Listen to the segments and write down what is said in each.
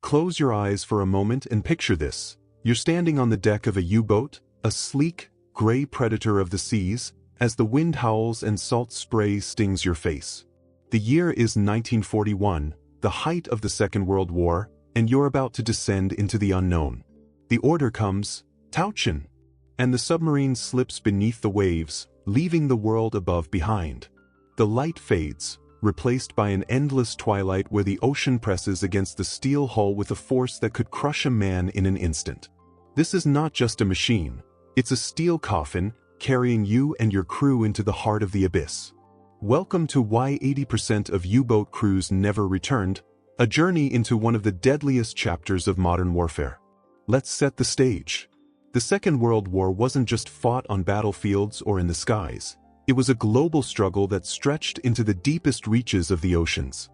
Close your eyes for a moment and picture this. You're standing on the deck of a U-boat, a sleek, gray predator of the seas, as the wind howls and salt spray stings your face. The year is 1941, the height of the Second World War, and you're about to descend into the unknown. The order comes, "Tauchen," and the submarine slips beneath the waves, leaving the world above behind. The light fades, replaced by an endless twilight where the ocean presses against the steel hull with a force that could crush a man in an instant. This is not just a machine. It's a steel coffin, carrying you and your crew into the heart of the abyss. Welcome to Why 80% of U-boat crews Never Returned, a journey into one of the deadliest chapters of modern warfare. Let's set the stage. The Second World War wasn't just fought on battlefields or in the skies. It was a global struggle that stretched into the deepest reaches of the oceans.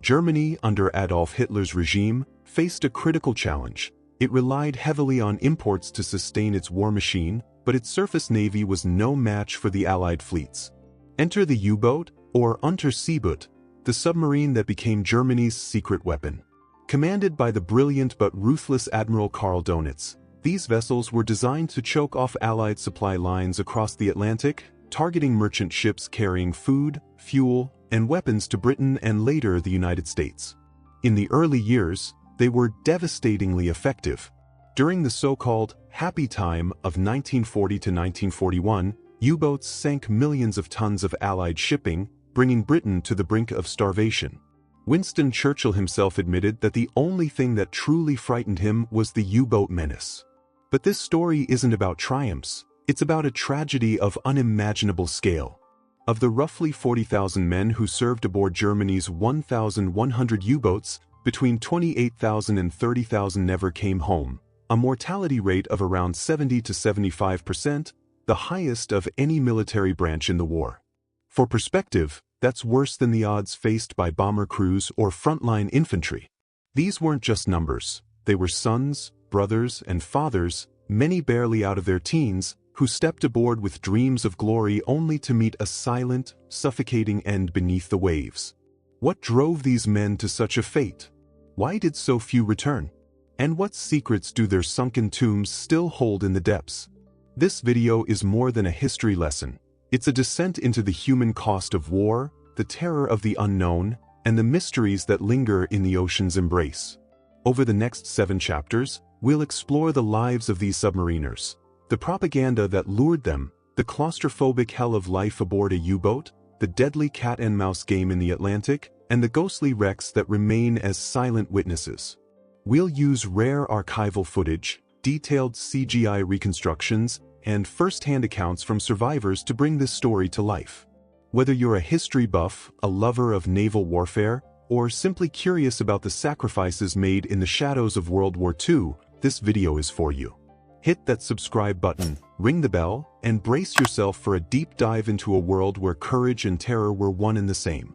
Germany, under Adolf Hitler's regime, faced a critical challenge. It relied heavily on imports to sustain its war machine, but its surface navy was no match for the Allied fleets. Enter the U-boat, or Unterseeboot, the submarine that became Germany's secret weapon. Commanded by the brilliant but ruthless Admiral Karl Donitz, these vessels were designed to choke off Allied supply lines across the Atlantic, targeting merchant ships carrying food, fuel, and weapons to Britain and later the United States. In the early years, they were devastatingly effective. During the so-called happy time of 1940 to 1941, U-boats sank millions of tons of Allied shipping, bringing Britain to the brink of starvation. Winston Churchill himself admitted that the only thing that truly frightened him was the U-boat menace. But this story isn't about triumphs, it's about a tragedy of unimaginable scale. Of the roughly 40,000 men who served aboard Germany's 1,100 U-boats, between 28,000 and 30,000 never came home, a mortality rate of around 70 to 75%, the highest of any military branch in the war. For perspective, that's worse than the odds faced by bomber crews or frontline infantry. These weren't just numbers, they were sons, brothers, and fathers, many barely out of their teens, who stepped aboard with dreams of glory only to meet a silent, suffocating end beneath the waves. What drove these men to such a fate? Why did so few return? And what secrets do their sunken tombs still hold in the depths? This video is more than a history lesson. It's a descent into the human cost of war, the terror of the unknown, and the mysteries that linger in the ocean's embrace. Over the next 7 chapters, we'll explore the lives of these submariners, the propaganda that lured them, the claustrophobic hell of life aboard a U-boat, the deadly cat-and-mouse game in the Atlantic, and the ghostly wrecks that remain as silent witnesses. We'll use rare archival footage, detailed CGI reconstructions, and first-hand accounts from survivors to bring this story to life. Whether you're a history buff, a lover of naval warfare, or simply curious about the sacrifices made in the shadows of World War II, this video is for you. Hit that subscribe button, ring the bell, and brace yourself for a deep dive into a world where courage and terror were one and the same.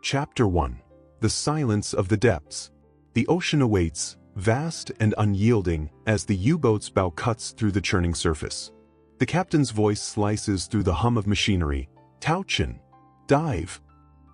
Chapter 1. The Silence of the Depths. The ocean awaits, vast and unyielding, as the U-boat's bow cuts through the churning surface. The captain's voice slices through the hum of machinery. Tauchen. Dive.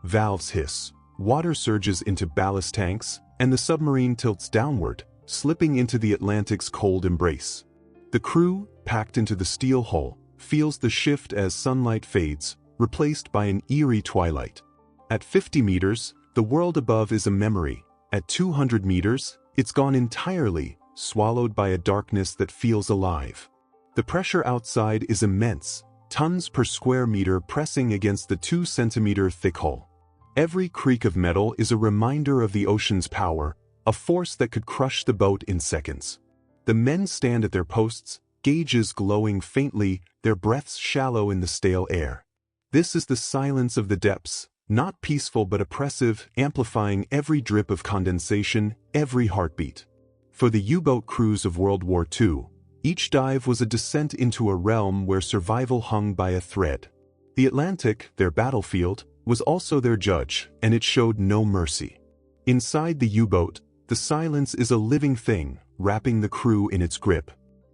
Valves hiss. Water surges into ballast tanks, and the submarine tilts downward, slipping into the Atlantic's cold embrace. The crew, packed into the steel hull, feels the shift as sunlight fades, replaced by an eerie twilight. At 50 meters, the world above is a memory. At 200 meters, it's gone entirely, swallowed by a darkness that feels alive. The pressure outside is immense, tons per square meter pressing against the 2-centimeter thick hull. Every creak of metal is a reminder of the ocean's power, a force that could crush the boat in seconds. The men stand at their posts, gauges glowing faintly, their breaths shallow in the stale air. This is the silence of the depths, not peaceful but oppressive, amplifying every drip of condensation, every heartbeat. For the U-boat crews of World War II, each dive was a descent into a realm where survival hung by a thread. The Atlantic, their battlefield, was also their judge, and it showed no mercy. Inside the U-boat, the silence is a living thing, wrapping the crew in its grip.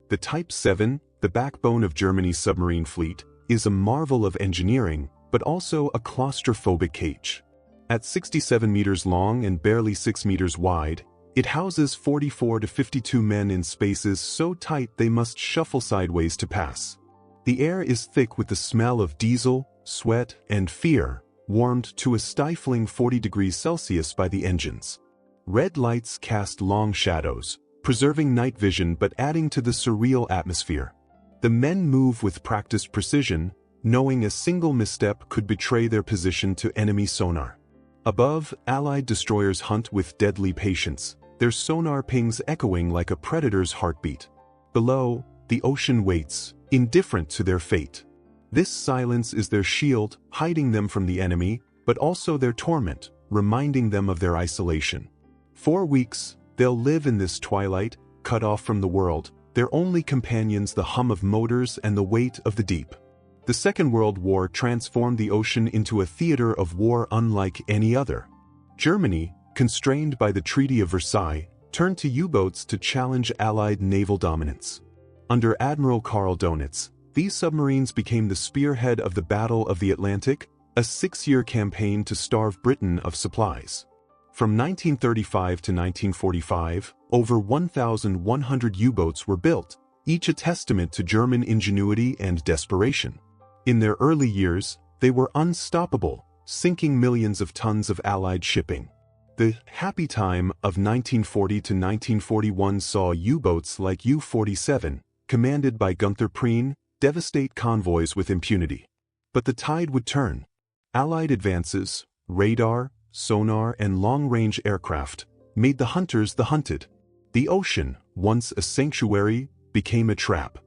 The Type 7, the backbone of Germany's submarine fleet, is a marvel of engineering, but also a claustrophobic cage. At 67 meters long and barely 6 meters wide, it houses 44 to 52 men in spaces so tight they must shuffle sideways to pass. The air is thick with the smell of diesel, sweat, and fear, warmed to a stifling 40 degrees Celsius by the engines. Red lights cast long shadows, preserving night vision but adding to the surreal atmosphere. The men move with practiced precision, knowing a single misstep could betray their position to enemy sonar. Above, Allied destroyers hunt with deadly patience, their sonar pings echoing like a predator's heartbeat. Below, the ocean waits, indifferent to their fate. This silence is their shield, hiding them from the enemy, but also their torment, reminding them of their isolation. 4 weeks, they'll live in this twilight, cut off from the world, their only companions the hum of motors and the weight of the deep. The Second World War transformed the ocean into a theater of war unlike any other. Germany, constrained by the Treaty of Versailles, turned to U-boats to challenge Allied naval dominance. Under Admiral Karl Donitz, these submarines became the spearhead of the Battle of the Atlantic, a 6-year campaign to starve Britain of supplies. From 1935 to 1945, over 1,100 U-boats were built, each a testament to German ingenuity and desperation. In their early years, they were unstoppable, sinking millions of tons of Allied shipping. The happy time of 1940 to 1941 saw U-boats like U-47, commanded by Gunther Prien, devastate convoys with impunity. But the tide would turn. Allied advances, radar, sonar, and long-range aircraft made the hunters the hunted. The ocean, once a sanctuary, became a trap.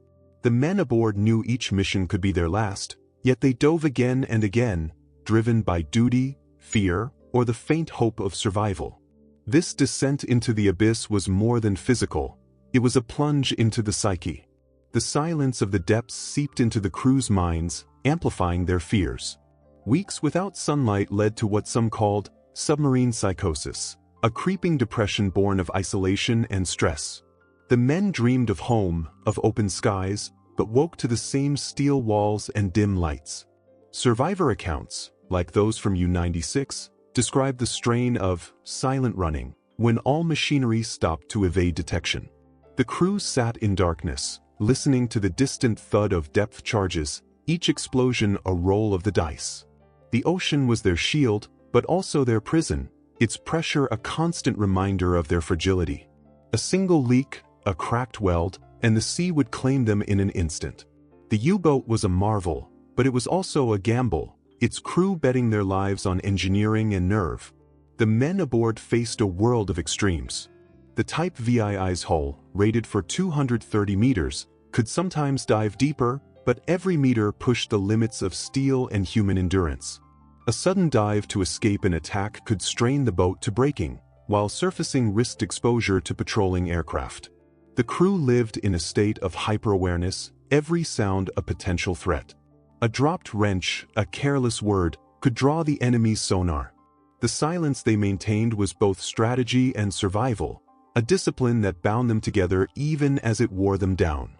The men aboard knew each mission could be their last, yet they dove again and again, driven by duty, fear, or the faint hope of survival. This descent into the abyss was more than physical, it was a plunge into the psyche. The silence of the depths seeped into the crew's minds, amplifying their fears. Weeks without sunlight led to what some called submarine psychosis, a creeping depression born of isolation and stress. The men dreamed of home, of open skies, but woke to the same steel walls and dim lights. Survivor accounts, like those from U-96, describe the strain of silent running, when all machinery stopped to evade detection. The crew sat in darkness, listening to the distant thud of depth charges, each explosion a roll of the dice. The ocean was their shield, but also their prison, its pressure a constant reminder of their fragility. A single leak, a cracked weld, and the sea would claim them in an instant. The U-boat was a marvel, but it was also a gamble, its crew betting their lives on engineering and nerve. The men aboard faced a world of extremes. The Type VII's hull, rated for 230 meters, could sometimes dive deeper, but every meter pushed the limits of steel and human endurance. A sudden dive to escape an attack could strain the boat to breaking, while surfacing risked exposure to patrolling aircraft. The crew lived in a state of hyper-awareness, every sound a potential threat. A dropped wrench, a careless word, could draw the enemy's sonar. The silence they maintained was both strategy and survival, a discipline that bound them together even as it wore them down.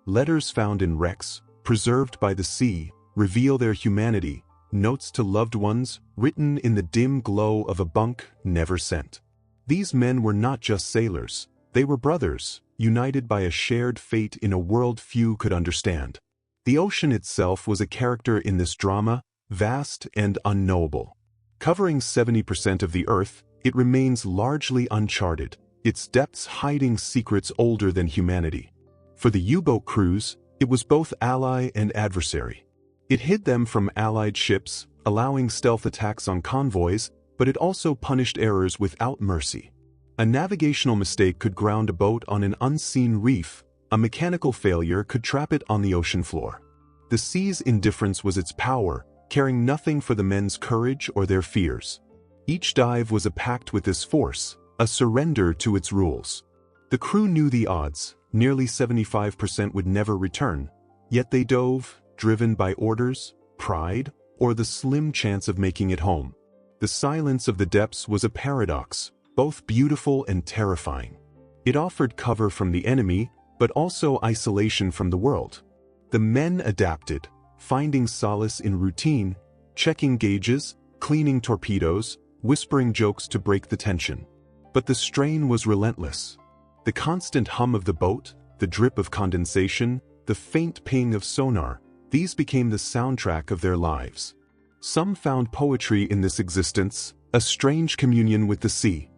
Letters found in wrecks, preserved by the sea, reveal their humanity, notes to loved ones, written in the dim glow of a bunk never sent. These men were not just sailors, they were brothers, united by a shared fate in a world few could understand. The ocean itself was a character in this drama, vast and unknowable. Covering 70% of the Earth, it remains largely uncharted, its depths hiding secrets older than humanity. For the U-boat crews, it was both ally and adversary. It hid them from Allied ships, allowing stealth attacks on convoys, but it also punished errors without mercy. A navigational mistake could ground a boat on an unseen reef, a mechanical failure could trap it on the ocean floor. The sea's indifference was its power, caring nothing for the men's courage or their fears. Each dive was a pact with this force, a surrender to its rules. The crew knew the odds, nearly 75% would never return, yet they dove, driven by orders, pride, or the slim chance of making it home. The silence of the depths was a paradox, both beautiful and terrifying. It offered cover from the enemy, but also isolation from the world. The men adapted, finding solace in routine, checking gauges, cleaning torpedoes, whispering jokes to break the tension. But the strain was relentless. The constant hum of the boat, the drip of condensation, the faint ping of sonar, these became the soundtrack of their lives. Some found poetry in this existence, a strange communion with the sea.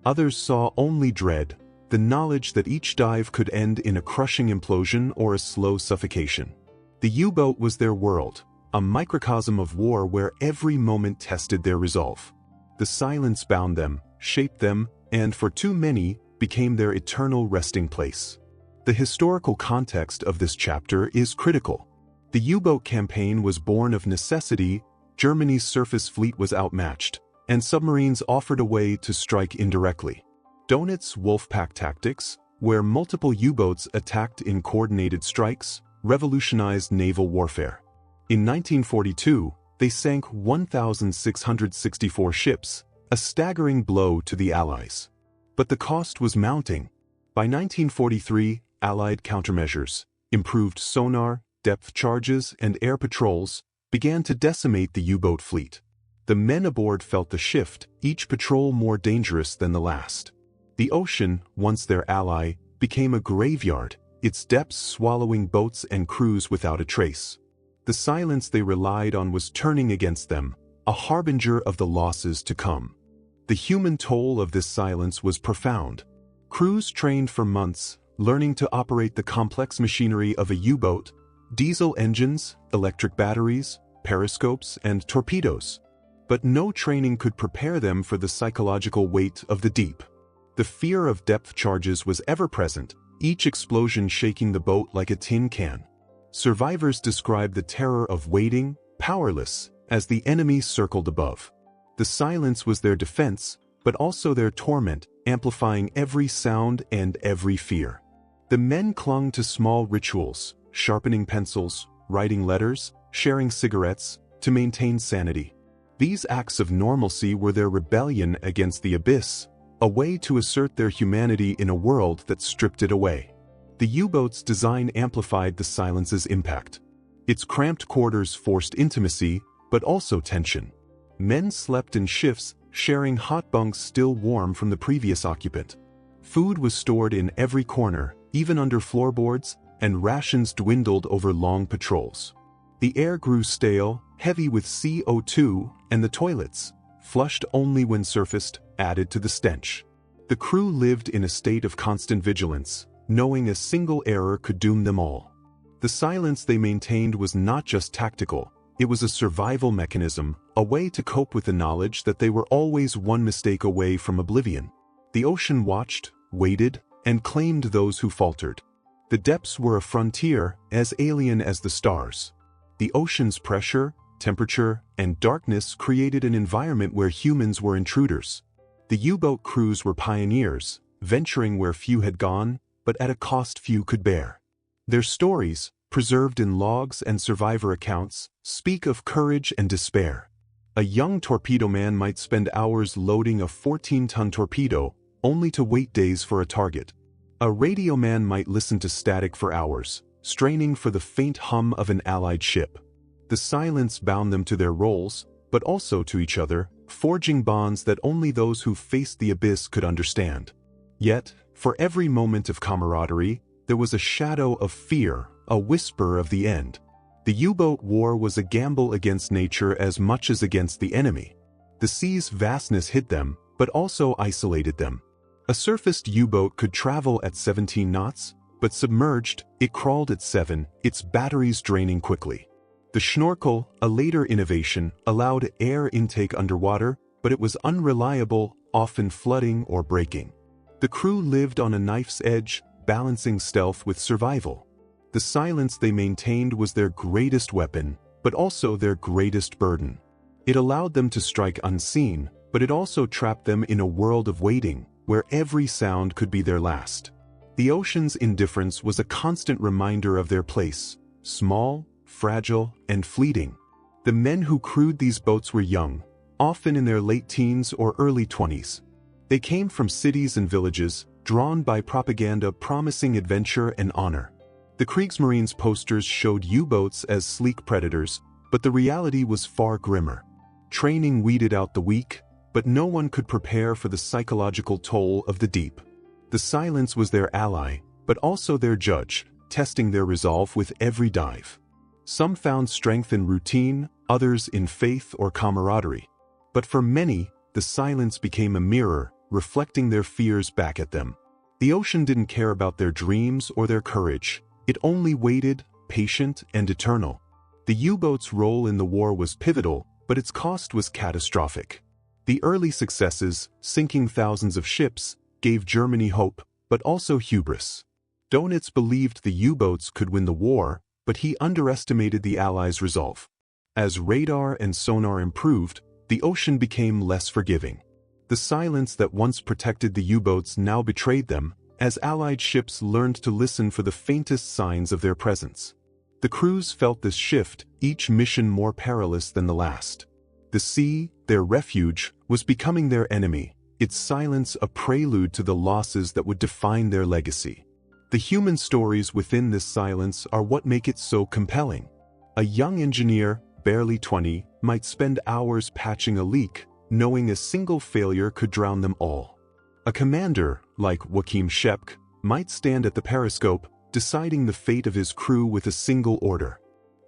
Others saw only dread, the knowledge that each dive could end in a crushing implosion or a slow suffocation. The U-boat was their world, a microcosm of war where every moment tested their resolve. The silence bound them, shaped them, and for too many, became their eternal resting place. The historical context of this chapter is critical. The U-boat campaign was born of necessity. Germany's surface fleet was outmatched, and submarines offered a way to strike indirectly. Donit's Wolfpack tactics, where multiple U-boats attacked in coordinated strikes, revolutionized naval warfare. In 1942, they sank 1,664 ships, a staggering blow to the Allies. But the cost was mounting. By 1943, Allied countermeasures, improved sonar, depth charges, and air patrols, began to decimate the U-boat fleet. The men aboard felt the shift, each patrol more dangerous than the last. The ocean, once their ally, became a graveyard, its depths swallowing boats and crews without a trace. The silence they relied on was turning against them, a harbinger of the losses to come. The human toll of this silence was profound. Crews trained for months, learning to operate the complex machinery of a U-boat, diesel engines, electric batteries, periscopes, and torpedoes. But no training could prepare them for the psychological weight of the deep. The fear of depth charges was ever present, each explosion shaking the boat like a tin can. Survivors described the terror of waiting, powerless, as the enemy circled above. The silence was their defense, but also their torment, amplifying every sound and every fear. The men clung to small rituals, sharpening pencils, writing letters, sharing cigarettes, to maintain sanity. These acts of normalcy were their rebellion against the abyss, a way to assert their humanity in a world that stripped it away. The U-boat's design amplified the silence's impact. Its cramped quarters forced intimacy, but also tension. Men slept in shifts, sharing hot bunks still warm from the previous occupant. Food was stored in every corner, even under floorboards, and rations dwindled over long patrols. The air grew stale, heavy with CO2, and the toilets, flushed only when surfaced, added to the stench. The crew lived in a state of constant vigilance, knowing a single error could doom them all. The silence they maintained was not just tactical, it was a survival mechanism, a way to cope with the knowledge that they were always one mistake away from oblivion. The ocean watched, waited, and claimed those who faltered. The depths were a frontier, as alien as the stars. The ocean's pressure, temperature, and darkness created an environment where humans were intruders. The U-boat crews were pioneers, venturing where few had gone, but at a cost few could bear. Their stories, preserved in logs and survivor accounts, speak of courage and despair. A young torpedo man might spend hours loading a 14-ton torpedo, only to wait days for a target. A radio man might listen to static for hours, straining for the faint hum of an Allied ship. The silence bound them to their roles, but also to each other, forging bonds that only those who faced the abyss could understand. Yet, for every moment of camaraderie, there was a shadow of fear, a whisper of the end. The U-boat war was a gamble against nature as much as against the enemy. The sea's vastness hid them, but also isolated them. A surfaced U-boat could travel at 17 knots, but submerged, it crawled at 7, its batteries draining quickly. The schnorkel, a later innovation, allowed air intake underwater, but it was unreliable, often flooding or breaking. The crew lived on a knife's edge, balancing stealth with survival. The silence they maintained was their greatest weapon, but also their greatest burden. It allowed them to strike unseen, but it also trapped them in a world of waiting, where every sound could be their last. The ocean's indifference was a constant reminder of their place, small, fragile, and fleeting. The men who crewed these boats were young, often in their late teens or early 20s. They came from cities and villages, drawn by propaganda promising adventure and honor. The Kriegsmarine's posters showed U-boats as sleek predators, but the reality was far grimmer. Training weeded out the weak, but no one could prepare for the psychological toll of the deep. The silence was their ally, but also their judge, testing their resolve with every dive. Some found strength in routine, others in faith or camaraderie. But for many, the silence became a mirror, reflecting their fears back at them. The ocean didn't care about their dreams or their courage. It only waited, patient and eternal. The U-boat's role in the war was pivotal, but its cost was catastrophic. The early successes, sinking thousands of ships, gave Germany hope, but also hubris. Dönitz believed the U-boats could win the war, but he underestimated the Allies' resolve. As radar and sonar improved, the ocean became less forgiving. The silence that once protected the U-boats now betrayed them, as Allied ships learned to listen for the faintest signs of their presence. The crews felt this shift, each mission more perilous than the last. The sea, their refuge, was becoming their enemy, its silence a prelude to the losses that would define their legacy. The human stories within this silence are what make it so compelling. A young engineer, barely 20, might spend hours patching a leak, knowing a single failure could drown them all. A commander, like Joachim Schepke, might stand at the periscope, deciding the fate of his crew with a single order.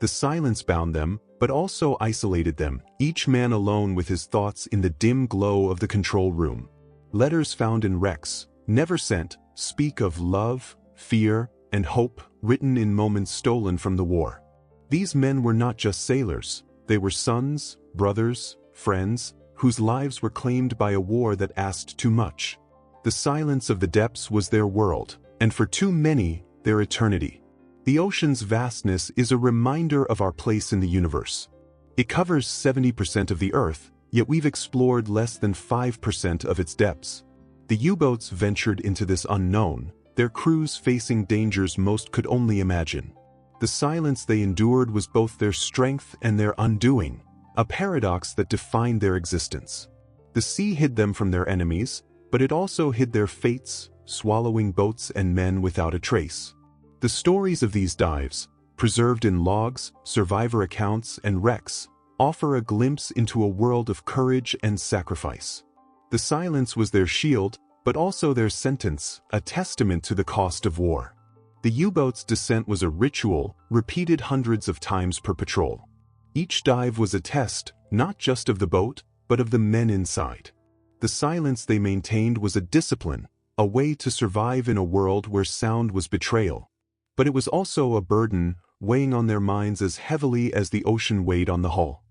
The silence bound them, but also isolated them, each man alone with his thoughts in the dim glow of the control room. Letters found in wrecks, never sent, speak of love, fear, and hope, written in moments stolen from the war. These men were not just sailors, they were sons, brothers, friends, whose lives were claimed by a war that asked too much. The silence of the depths was their world, and for too many, their eternity. The ocean's vastness is a reminder of our place in the universe. It covers 70% of the Earth, yet we've explored less than 5% of its depths. The U-boats ventured into this unknown, their crews facing dangers most could only imagine. The silence they endured was both their strength and their undoing, a paradox that defined their existence. The sea hid them from their enemies, but it also hid their fates, swallowing boats and men without a trace. The stories of these dives, preserved in logs, survivor accounts, and wrecks, offer a glimpse into a world of courage and sacrifice. The silence was their shield, but also their sentence, a testament to the cost of war. The U-boat's descent was a ritual, repeated hundreds of times per patrol. Each dive was a test, not just of the boat, but of the men inside. The silence they maintained was a discipline, a way to survive in a world where sound was betrayal. But it was also a burden, weighing on their minds as heavily as the ocean weighed on the hull.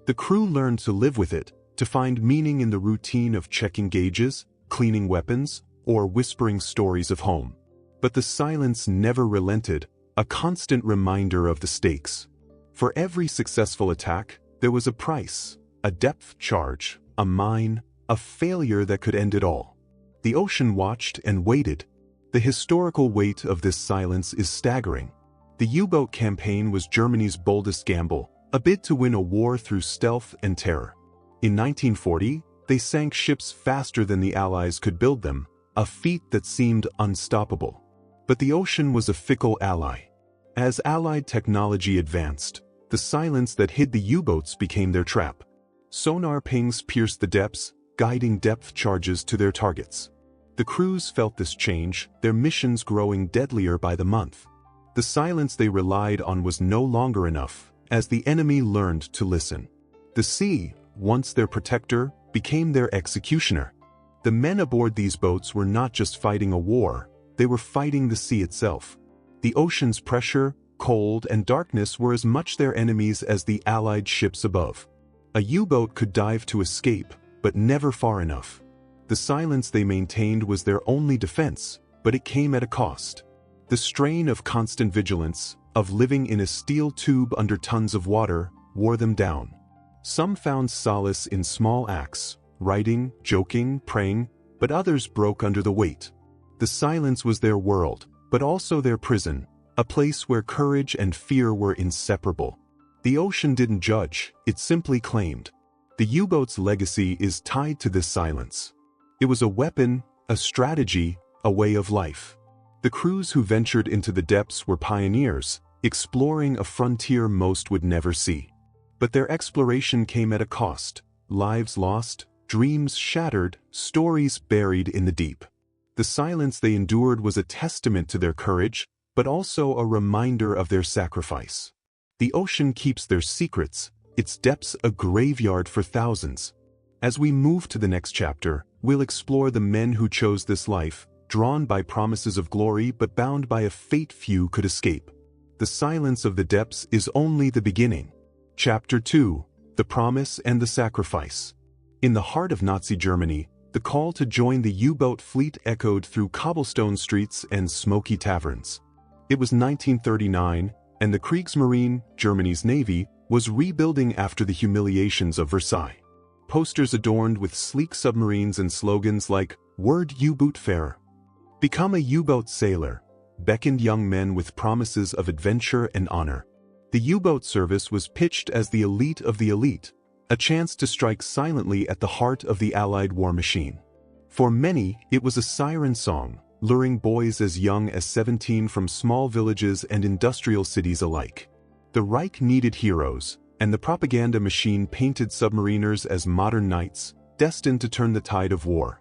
The crew learned to live with it, to find meaning in the routine of checking gauges, cleaning weapons, or whispering stories of home. But the silence never relented, a constant reminder of the stakes. For every successful attack, there was a price, a depth charge, a mine, a failure that could end it all. The ocean watched and waited. The historical weight of this silence is staggering. The U-boat campaign was Germany's boldest gamble, a bid to win a war through stealth and terror. In 1940, they sank ships faster than the Allies could build them, a feat that seemed unstoppable. But the ocean was a fickle ally. As Allied technology advanced, the silence that hid the U-boats became their trap. Sonar pings pierced the depths, guiding depth charges to their targets. The crews felt this change, their missions growing deadlier by the month. The silence they relied on was no longer enough, as the enemy learned to listen. The sea, once their protector, became their executioner. The men aboard these boats were not just fighting a war, they were fighting the sea itself. The ocean's pressure, cold, and darkness were as much their enemies as the Allied ships above. A U-boat could dive to escape, but never far enough. The silence they maintained was their only defense, but it came at a cost. The strain of constant vigilance, of living in a steel tube under tons of water, wore them down. Some found solace in small acts, writing, joking, praying, but others broke under the weight. The silence was their world, but also their prison, a place where courage and fear were inseparable. The ocean didn't judge, it simply claimed. The U-boat's legacy is tied to this silence. It was a weapon, a strategy, a way of life. The crews who ventured into the depths were pioneers, exploring a frontier most would never see. But their exploration came at a cost, lives lost, dreams shattered, stories buried in the deep. The silence they endured was a testament to their courage, but also a reminder of their sacrifice. The ocean keeps their secrets, its depths a graveyard for thousands. As we move to the next chapter, we'll explore the men who chose this life, drawn by promises of glory but bound by a fate few could escape. The silence of the depths is only the beginning. Chapter 2: The Promise and the Sacrifice. In the heart of Nazi Germany, the call to join the U-boat fleet echoed through cobblestone streets and smoky taverns. It was 1939, and the Kriegsmarine, Germany's navy, was rebuilding after the humiliations of Versailles. Posters adorned with sleek submarines and slogans like, "Word U-boot farer. Become a U-boat sailor," beckoned young men with promises of adventure and honor. The U-boat service was pitched as the elite of the elite, a chance to strike silently at the heart of the Allied war machine. For many, it was a siren song, luring boys as young as 17 from small villages and industrial cities alike. The Reich needed heroes, and the propaganda machine painted submariners as modern knights, destined to turn the tide of war.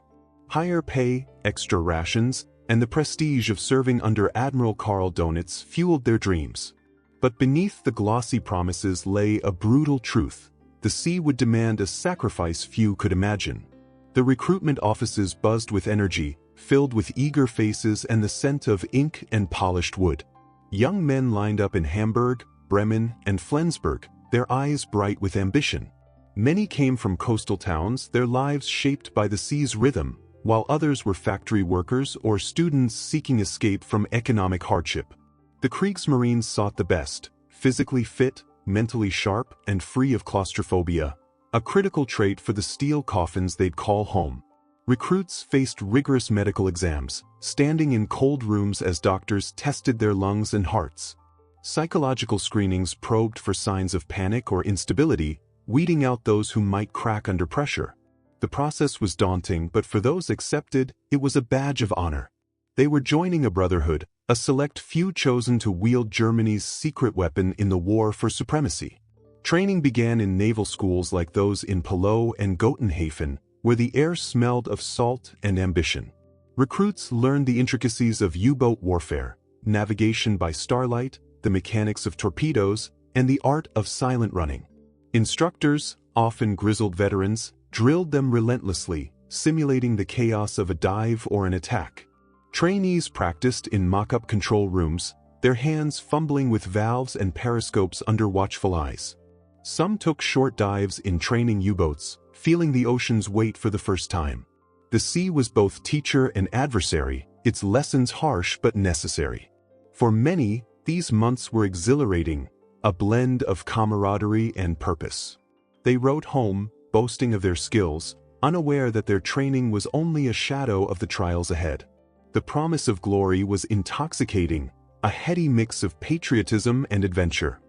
Higher pay, extra rations, and the prestige of serving under Admiral Karl Donitz fueled their dreams. But beneath the glossy promises lay a brutal truth. The sea would demand a sacrifice few could imagine. The recruitment offices buzzed with energy, filled with eager faces and the scent of ink and polished wood. Young men lined up in Hamburg, Bremen, and Flensburg, their eyes bright with ambition. Many came from coastal towns, their lives shaped by the sea's rhythm, while others were factory workers or students seeking escape from economic hardship. The Kriegsmarines sought the best, physically fit, mentally sharp, and free of claustrophobia, a critical trait for the steel coffins they'd call home. Recruits faced rigorous medical exams, standing in cold rooms as doctors tested their lungs and hearts. Psychological screenings probed for signs of panic or instability, weeding out those who might crack under pressure. The process was daunting, but for those accepted, it was a badge of honor. They were joining a brotherhood, a select few chosen to wield Germany's secret weapon in the war for supremacy. Training began in naval schools like those in Pillow and Gotenhafen, where the air smelled of salt and ambition. Recruits learned the intricacies of U-boat warfare, navigation by starlight, the mechanics of torpedoes, and the art of silent running. Instructors, often grizzled veterans, drilled them relentlessly, simulating the chaos of a dive or an attack. Trainees practiced in mock-up control rooms, their hands fumbling with valves and periscopes under watchful eyes. Some took short dives in training U-boats, feeling the ocean's weight for the first time. The sea was both teacher and adversary, its lessons harsh but necessary. For many, these months were exhilarating, a blend of camaraderie and purpose. They wrote home, boasting of their skills, unaware that their training was only a shadow of the trials ahead. The promise of glory was intoxicating, a heady mix of patriotism and adventure.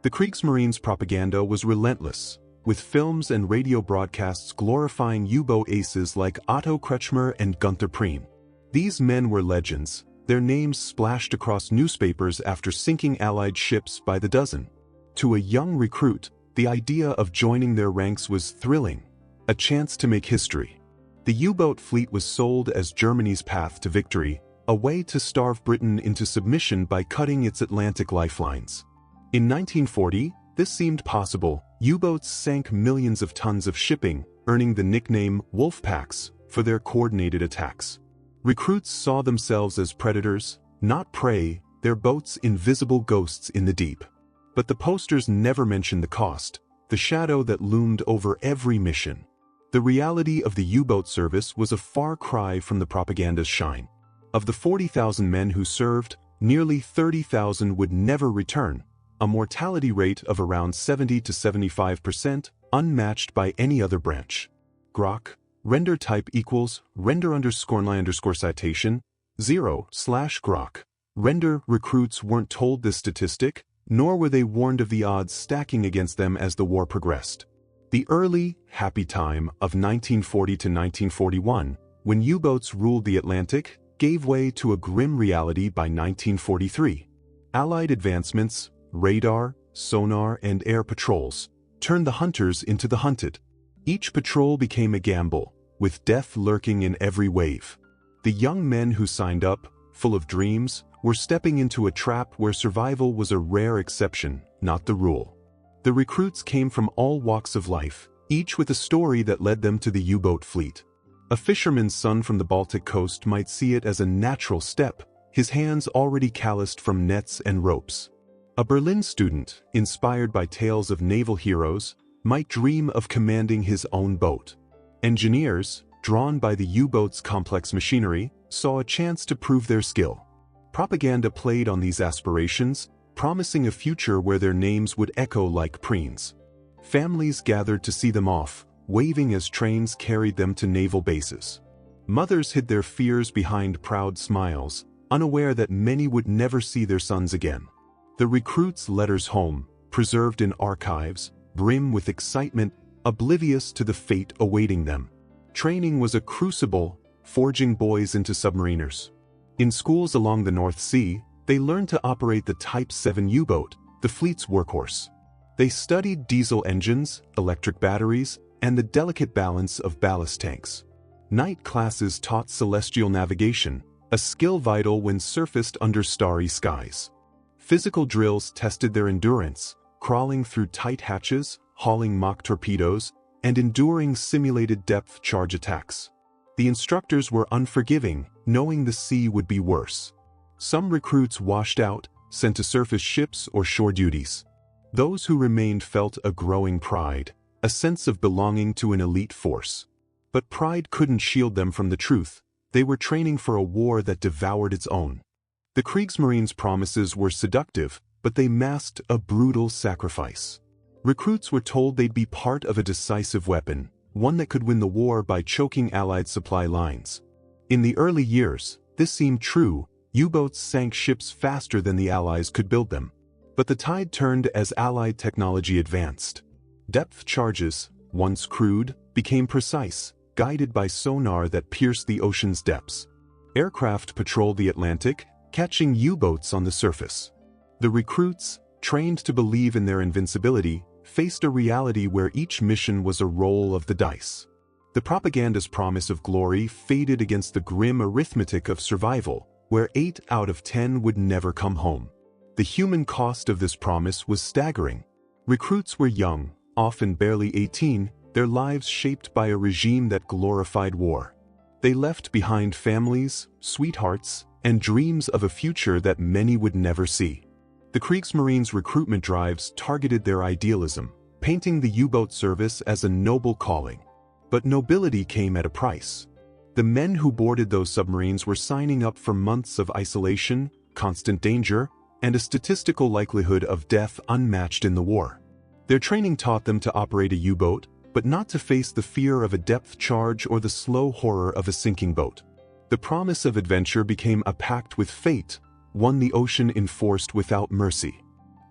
The Kriegsmarines' propaganda was relentless, with films and radio broadcasts glorifying U-boat aces like Otto Kretschmer and Gunther Prien. These men were legends, their names splashed across newspapers after sinking Allied ships by the dozen. To a young recruit, the idea of joining their ranks was thrilling, a chance to make history. The U-boat fleet was sold as Germany's path to victory, a way to starve Britain into submission by cutting its Atlantic lifelines. In 1940, this seemed possible. U-boats sank millions of tons of shipping, earning the nickname wolf packs for their coordinated attacks. Recruits saw themselves as predators, not prey, their boats invisible ghosts in the deep. But the posters never mentioned the cost, the shadow that loomed over every mission. The reality of the U-boat service was a far cry from the propaganda's shine. Of the 40,000 men who served, nearly 30,000 would never return, a mortality rate of around 70 to 75%, unmatched by any other branch. Grok, render type equals, render_line_citation, 0/Grok. Render recruits weren't told this statistic, nor were they warned of the odds stacking against them as the war progressed. The early, happy time of 1940 to 1941, when U-boats ruled the Atlantic, gave way to a grim reality by 1943. Allied advancements, radar, sonar, and air patrols, turned the hunters into the hunted. Each patrol became a gamble, with death lurking in every wave. The young men who signed up, full of dreams, were stepping into a trap where survival was a rare exception, not the rule. The recruits came from all walks of life, each with a story that led them to the U-boat fleet. A fisherman's son from the Baltic coast might see it as a natural step, his hands already calloused from nets and ropes. A Berlin student, inspired by tales of naval heroes, might dream of commanding his own boat. Engineers, drawn by the U-boat's complex machinery, saw a chance to prove their skill. Propaganda played on these aspirations, promising a future where their names would echo like preens. Families gathered to see them off, waving as trains carried them to naval bases. Mothers hid their fears behind proud smiles, unaware that many would never see their sons again. The recruits' letters home, preserved in archives, brim with excitement, oblivious to the fate awaiting them. Training was a crucible, forging boys into submariners. In schools along the North Sea, they learned to operate the Type 7 U-boat, the fleet's workhorse. They studied diesel engines, electric batteries, and the delicate balance of ballast tanks. Night classes taught celestial navigation, a skill vital when surfaced under starry skies. Physical drills tested their endurance, crawling through tight hatches, hauling mock torpedoes, and enduring simulated depth charge attacks. The instructors were unforgiving, knowing the sea would be worse. Some recruits washed out, sent to surface ships or shore duties. Those who remained felt a growing pride, a sense of belonging to an elite force. But pride couldn't shield them from the truth. They were training for a war that devoured its own. The Kriegsmarine's promises were seductive, but they masked a brutal sacrifice. Recruits were told they'd be part of a decisive weapon, one that could win the war by choking Allied supply lines. In the early years, this seemed true. U-boats sank ships faster than the Allies could build them. But the tide turned as Allied technology advanced. Depth charges, once crude, became precise, guided by sonar that pierced the ocean's depths. Aircraft patrolled the Atlantic, catching U-boats on the surface. The recruits, trained to believe in their invincibility, faced a reality where each mission was a roll of the dice. The propaganda's promise of glory faded against the grim arithmetic of survival, where 8 out of 10 would never come home. The human cost of this promise was staggering. Recruits were young, often barely 18, their lives shaped by a regime that glorified war. They left behind families, sweethearts, and dreams of a future that many would never see. The Kriegsmarine's recruitment drives targeted their idealism, painting the U-boat service as a noble calling. But nobility came at a price. The men who boarded those submarines were signing up for months of isolation, constant danger, and a statistical likelihood of death unmatched in the war. Their training taught them to operate a U-boat, but not to face the fear of a depth charge or the slow horror of a sinking boat. The promise of adventure became a pact with fate, one the ocean enforced without mercy.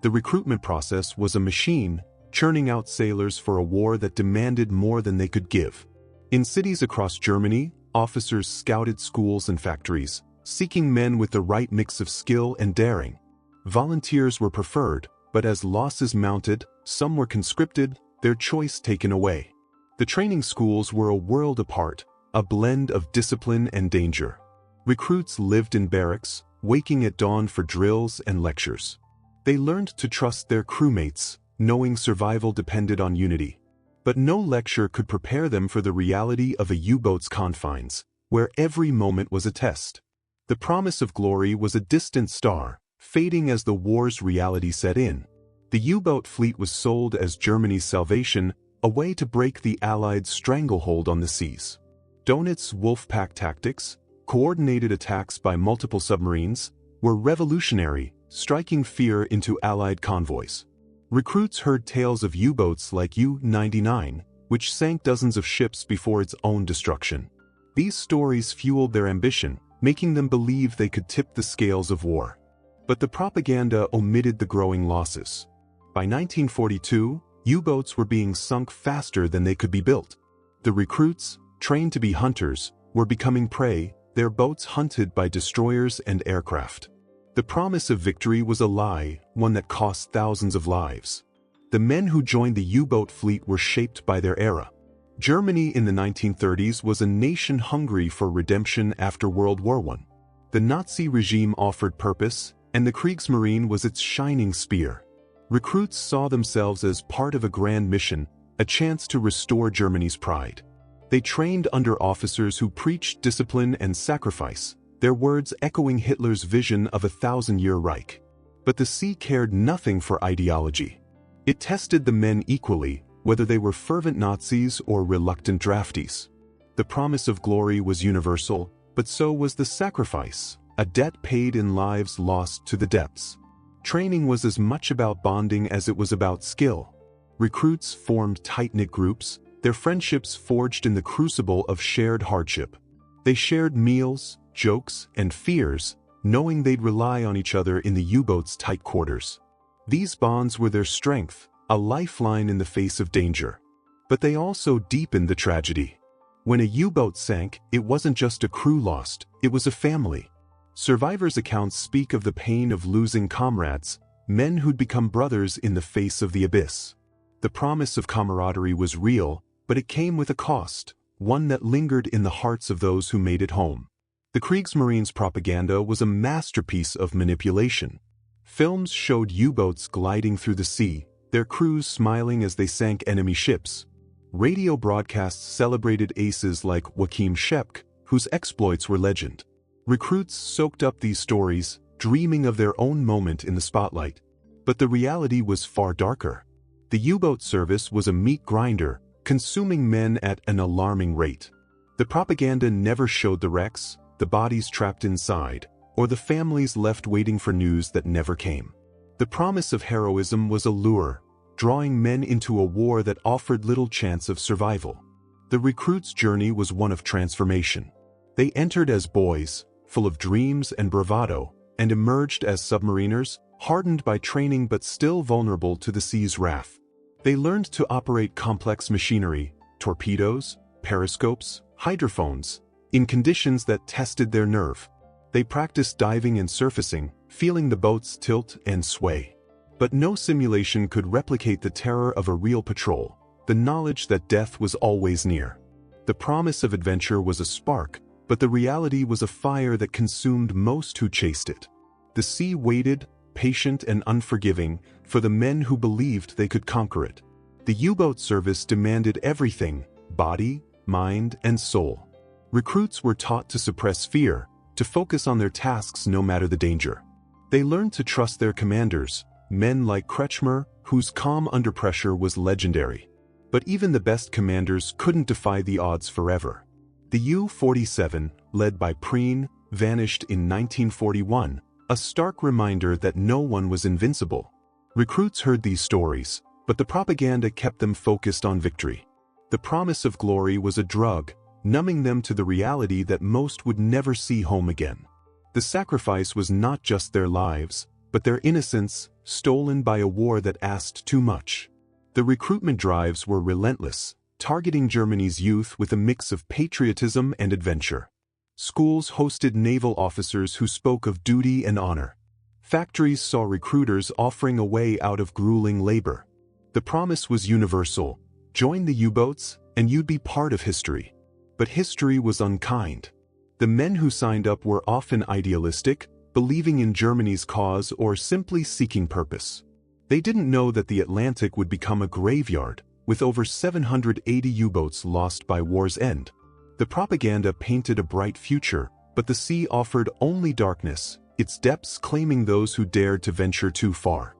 The recruitment process was a machine, churning out sailors for a war that demanded more than they could give. In cities across Germany, officers scouted schools and factories, seeking men with the right mix of skill and daring. Volunteers were preferred, but as losses mounted, some were conscripted, their choice taken away. The training schools were a world apart, a blend of discipline and danger. Recruits lived in barracks, waking at dawn for drills and lectures. They learned to trust their crewmates, knowing survival depended on unity. But no lecture could prepare them for the reality of a U-boat's confines, where every moment was a test. The promise of glory was a distant star, fading as the war's reality set in. The U-boat fleet was sold as Germany's salvation, a way to break the Allied stranglehold on the seas. Donit's Wolfpack tactics, coordinated attacks by multiple submarines, were revolutionary, striking fear into Allied convoys. Recruits heard tales of U-boats like U-99, which sank dozens of ships before its own destruction. These stories fueled their ambition, making them believe they could tip the scales of war. But the propaganda omitted the growing losses. By 1942, U-boats were being sunk faster than they could be built. The recruits, trained to be hunters, were becoming prey, their boats hunted by destroyers and aircraft. The promise of victory was a lie, one that cost thousands of lives. The men who joined the U-boat fleet were shaped by their era. Germany in the 1930s was a nation hungry for redemption after World War I. The Nazi regime offered purpose, and the Kriegsmarine was its shining spear. Recruits saw themselves as part of a grand mission, a chance to restore Germany's pride. They trained under officers who preached discipline and sacrifice, their words echoing Hitler's vision of a 1,000-year Reich. But the sea cared nothing for ideology. It tested the men equally, whether they were fervent Nazis or reluctant draftees. The promise of glory was universal, but so was the sacrifice, a debt paid in lives lost to the depths. Training was as much about bonding as it was about skill. Recruits formed tight-knit groups, their friendships forged in the crucible of shared hardship. They shared meals, jokes, and fears, knowing they'd rely on each other in the U-boat's tight quarters. These bonds were their strength, a lifeline in the face of danger. But they also deepened the tragedy. When a U-boat sank, it wasn't just a crew lost, it was a family. Survivors' accounts speak of the pain of losing comrades, men who'd become brothers in the face of the abyss. The promise of camaraderie was real, but it came with a cost, one that lingered in the hearts of those who made it home. The Kriegsmarine's propaganda was a masterpiece of manipulation. Films showed U-boats gliding through the sea, their crews smiling as they sank enemy ships. Radio broadcasts celebrated aces like Joachim Schepke, whose exploits were legend. Recruits soaked up these stories, dreaming of their own moment in the spotlight. But the reality was far darker. The U-boat service was a meat grinder, consuming men at an alarming rate. The propaganda never showed the wrecks, the bodies trapped inside, or the families left waiting for news that never came. The promise of heroism was a lure, drawing men into a war that offered little chance of survival. The recruits' journey was one of transformation. They entered as boys, full of dreams and bravado, and emerged as submariners, hardened by training but still vulnerable to the sea's wrath. They learned to operate complex machinery, torpedoes, periscopes, hydrophones, in conditions that tested their nerve. They practiced diving and surfacing, feeling the boats tilt and sway. But no simulation could replicate the terror of a real patrol, the knowledge that death was always near. The promise of adventure was a spark, but the reality was a fire that consumed most who chased it. The sea waited, patient and unforgiving, for the men who believed they could conquer it. The U-boat service demanded everything: body, mind, and soul. Recruits were taught to suppress fear, to focus on their tasks no matter the danger. They learned to trust their commanders, men like Kretschmer, whose calm under pressure was legendary. But even the best commanders couldn't defy the odds forever. The U-47, led by Prien, vanished in 1941, a stark reminder that no one was invincible. Recruits heard these stories, but the propaganda kept them focused on victory. The promise of glory was a drug, numbing them to the reality that most would never see home again. The sacrifice was not just their lives, but their innocence, stolen by a war that asked too much. The recruitment drives were relentless, targeting Germany's youth with a mix of patriotism and adventure. Schools hosted naval officers who spoke of duty and honor. Factories saw recruiters offering a way out of grueling labor. The promise was universal: join the U-boats, and you'd be part of history. But history was unkind. The men who signed up were often idealistic, believing in Germany's cause or simply seeking purpose. They didn't know that the Atlantic would become a graveyard, with over 780 U-boats lost by war's end. The propaganda painted a bright future, but the sea offered only darkness, its depths claiming those who dared to venture too far.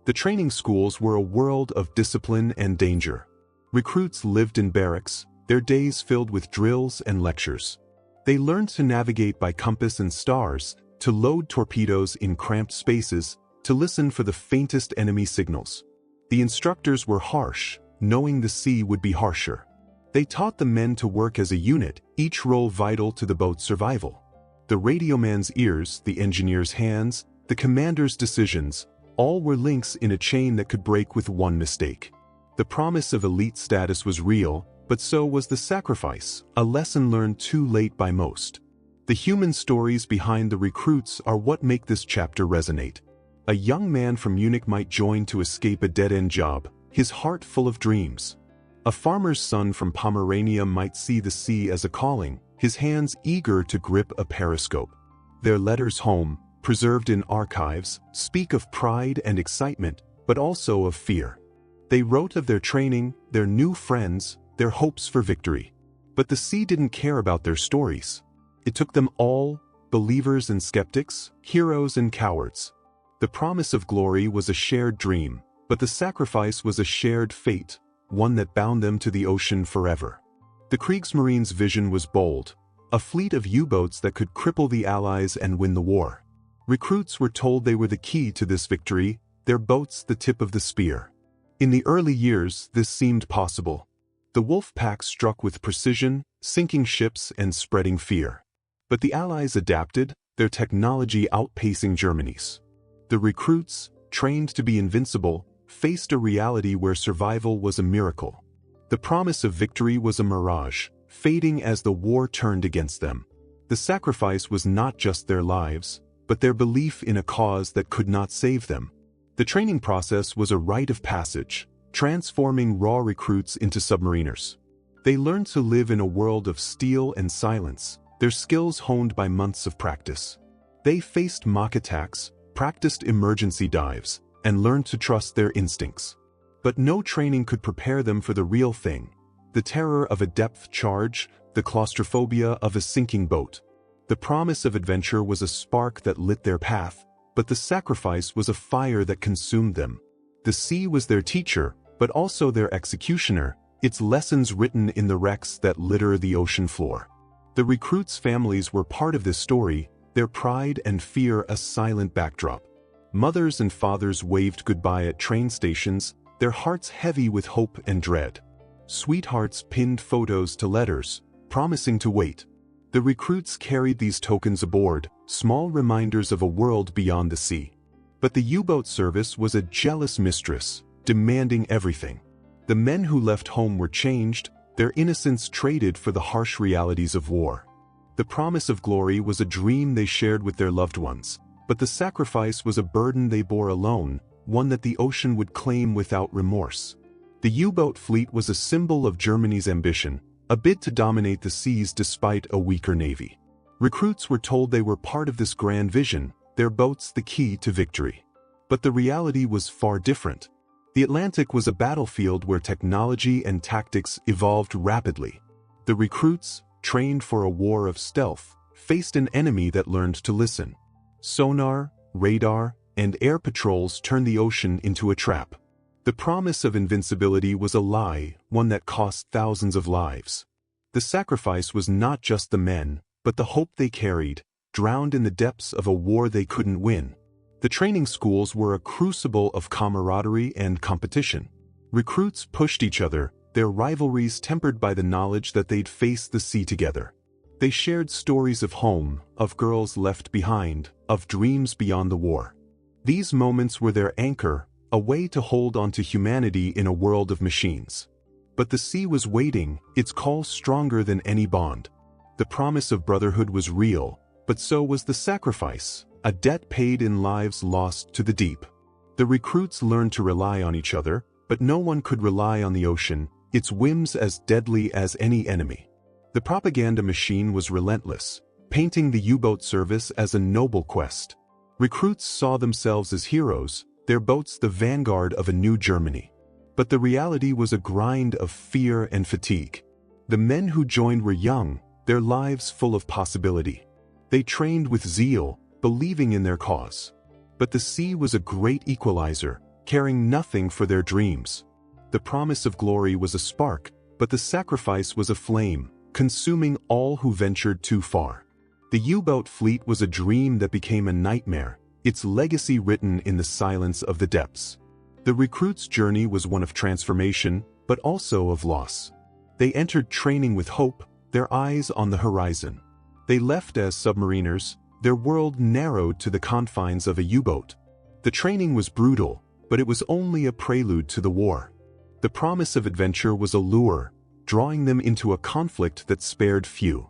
The training schools were a world of discipline and danger. Recruits lived in barracks, their days filled with drills and lectures. They learned to navigate by compass and stars, to load torpedoes in cramped spaces, to listen for the faintest enemy signals. The instructors were harsh, knowing the sea would be harsher. They taught the men to work as a unit, each role vital to the boat's survival. The radioman's ears, the engineer's hands, the commander's decisions, all were links in a chain that could break with one mistake. The promise of elite status was real, but so was the sacrifice, a lesson learned too late by most. The human stories behind the recruits are what make this chapter resonate. A young man from Munich might join to escape a dead-end job, his heart full of dreams. A farmer's son from Pomerania might see the sea as a calling, his hands eager to grip a periscope. Their letters home, preserved in archives, speak of pride and excitement, but also of fear. They wrote of their training, their new friends, their hopes for victory. But the sea didn't care about their stories. It took them all, believers and skeptics, heroes and cowards. The promise of glory was a shared dream, but the sacrifice was a shared fate, one that bound them to the ocean forever. The Kriegsmarine's vision was bold, a fleet of U-boats that could cripple the Allies and win the war. Recruits were told they were the key to this victory, their boats the tip of the spear. In the early years, this seemed possible. The wolf pack struck with precision, sinking ships and spreading fear. But the Allies adapted, their technology outpacing Germany's. The recruits, trained to be invincible, faced a reality where survival was a miracle. The promise of victory was a mirage, fading as the war turned against them. The sacrifice was not just their lives, but their belief in a cause that could not save them. The training process was a rite of passage, transforming raw recruits into submariners. They learned to live in a world of steel and silence, their skills honed by months of practice. They faced mock attacks, practiced emergency dives, and learned to trust their instincts. But no training could prepare them for the real thing: the terror of a depth charge, the claustrophobia of a sinking boat. The promise of adventure was a spark that lit their path, but the sacrifice was a fire that consumed them. The sea was their teacher, but also their executioner, its lessons written in the wrecks that litter the ocean floor. The recruits' families were part of this story, their pride and fear a silent backdrop. Mothers and fathers waved goodbye at train stations, their hearts heavy with hope and dread. Sweethearts pinned photos to letters, promising to wait. The recruits carried these tokens aboard, small reminders of a world beyond the sea. But the U-boat service was a jealous mistress, demanding everything. The men who left home were changed, their innocence traded for the harsh realities of war. The promise of glory was a dream they shared with their loved ones, but the sacrifice was a burden they bore alone, one that the ocean would claim without remorse. The U-boat fleet was a symbol of Germany's ambition, a bid to dominate the seas despite a weaker navy. Recruits were told they were part of this grand vision, their boats the key to victory. But the reality was far different. The Atlantic was a battlefield where technology and tactics evolved rapidly. The recruits, trained for a war of stealth, faced an enemy that learned to listen. Sonar, radar, and air patrols turned the ocean into a trap. The promise of invincibility was a lie, one that cost thousands of lives. The sacrifice was not just the men, but the hope they carried, drowned in the depths of a war they couldn't win. The training schools were a crucible of camaraderie and competition. Recruits pushed each other, their rivalries tempered by the knowledge that they'd face the sea together. They shared stories of home, of girls left behind, of dreams beyond the war. These moments were their anchor, a way to hold on to humanity in a world of machines. But the sea was waiting, its call stronger than any bond. The promise of brotherhood was real, but so was the sacrifice, a debt paid in lives lost to the deep. The recruits learned to rely on each other, but no one could rely on the ocean, its whims as deadly as any enemy. The propaganda machine was relentless, painting the U-boat service as a noble quest. Recruits saw themselves as heroes, their boats the vanguard of a new Germany. But the reality was a grind of fear and fatigue. The men who joined were young, their lives full of possibility. They trained with zeal, believing in their cause. But the sea was a great equalizer, caring nothing for their dreams. The promise of glory was a spark, but the sacrifice was a flame, consuming all who ventured too far. The U-boat fleet was a dream that became a nightmare, its legacy written in the silence of the depths. The recruits' journey was one of transformation, but also of loss. They entered training with hope, their eyes on the horizon. They left as submariners, their world narrowed to the confines of a U-boat. The training was brutal, but it was only a prelude to the war. The promise of adventure was a lure, drawing them into a conflict that spared few.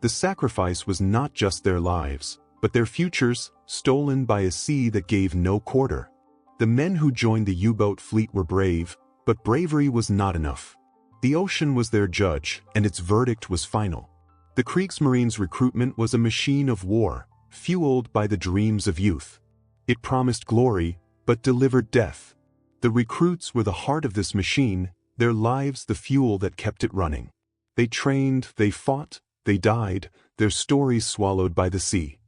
The sacrifice was not just their lives, but their futures, stolen by a sea that gave no quarter. The men who joined the U-boat fleet were brave, but bravery was not enough. The ocean was their judge, and its verdict was final. The Kriegsmarine's recruitment was a machine of war, fueled by the dreams of youth. It promised glory, but delivered death. The recruits were the heart of this machine, their lives the fuel that kept it running. They trained, they fought, they died, their stories swallowed by the sea.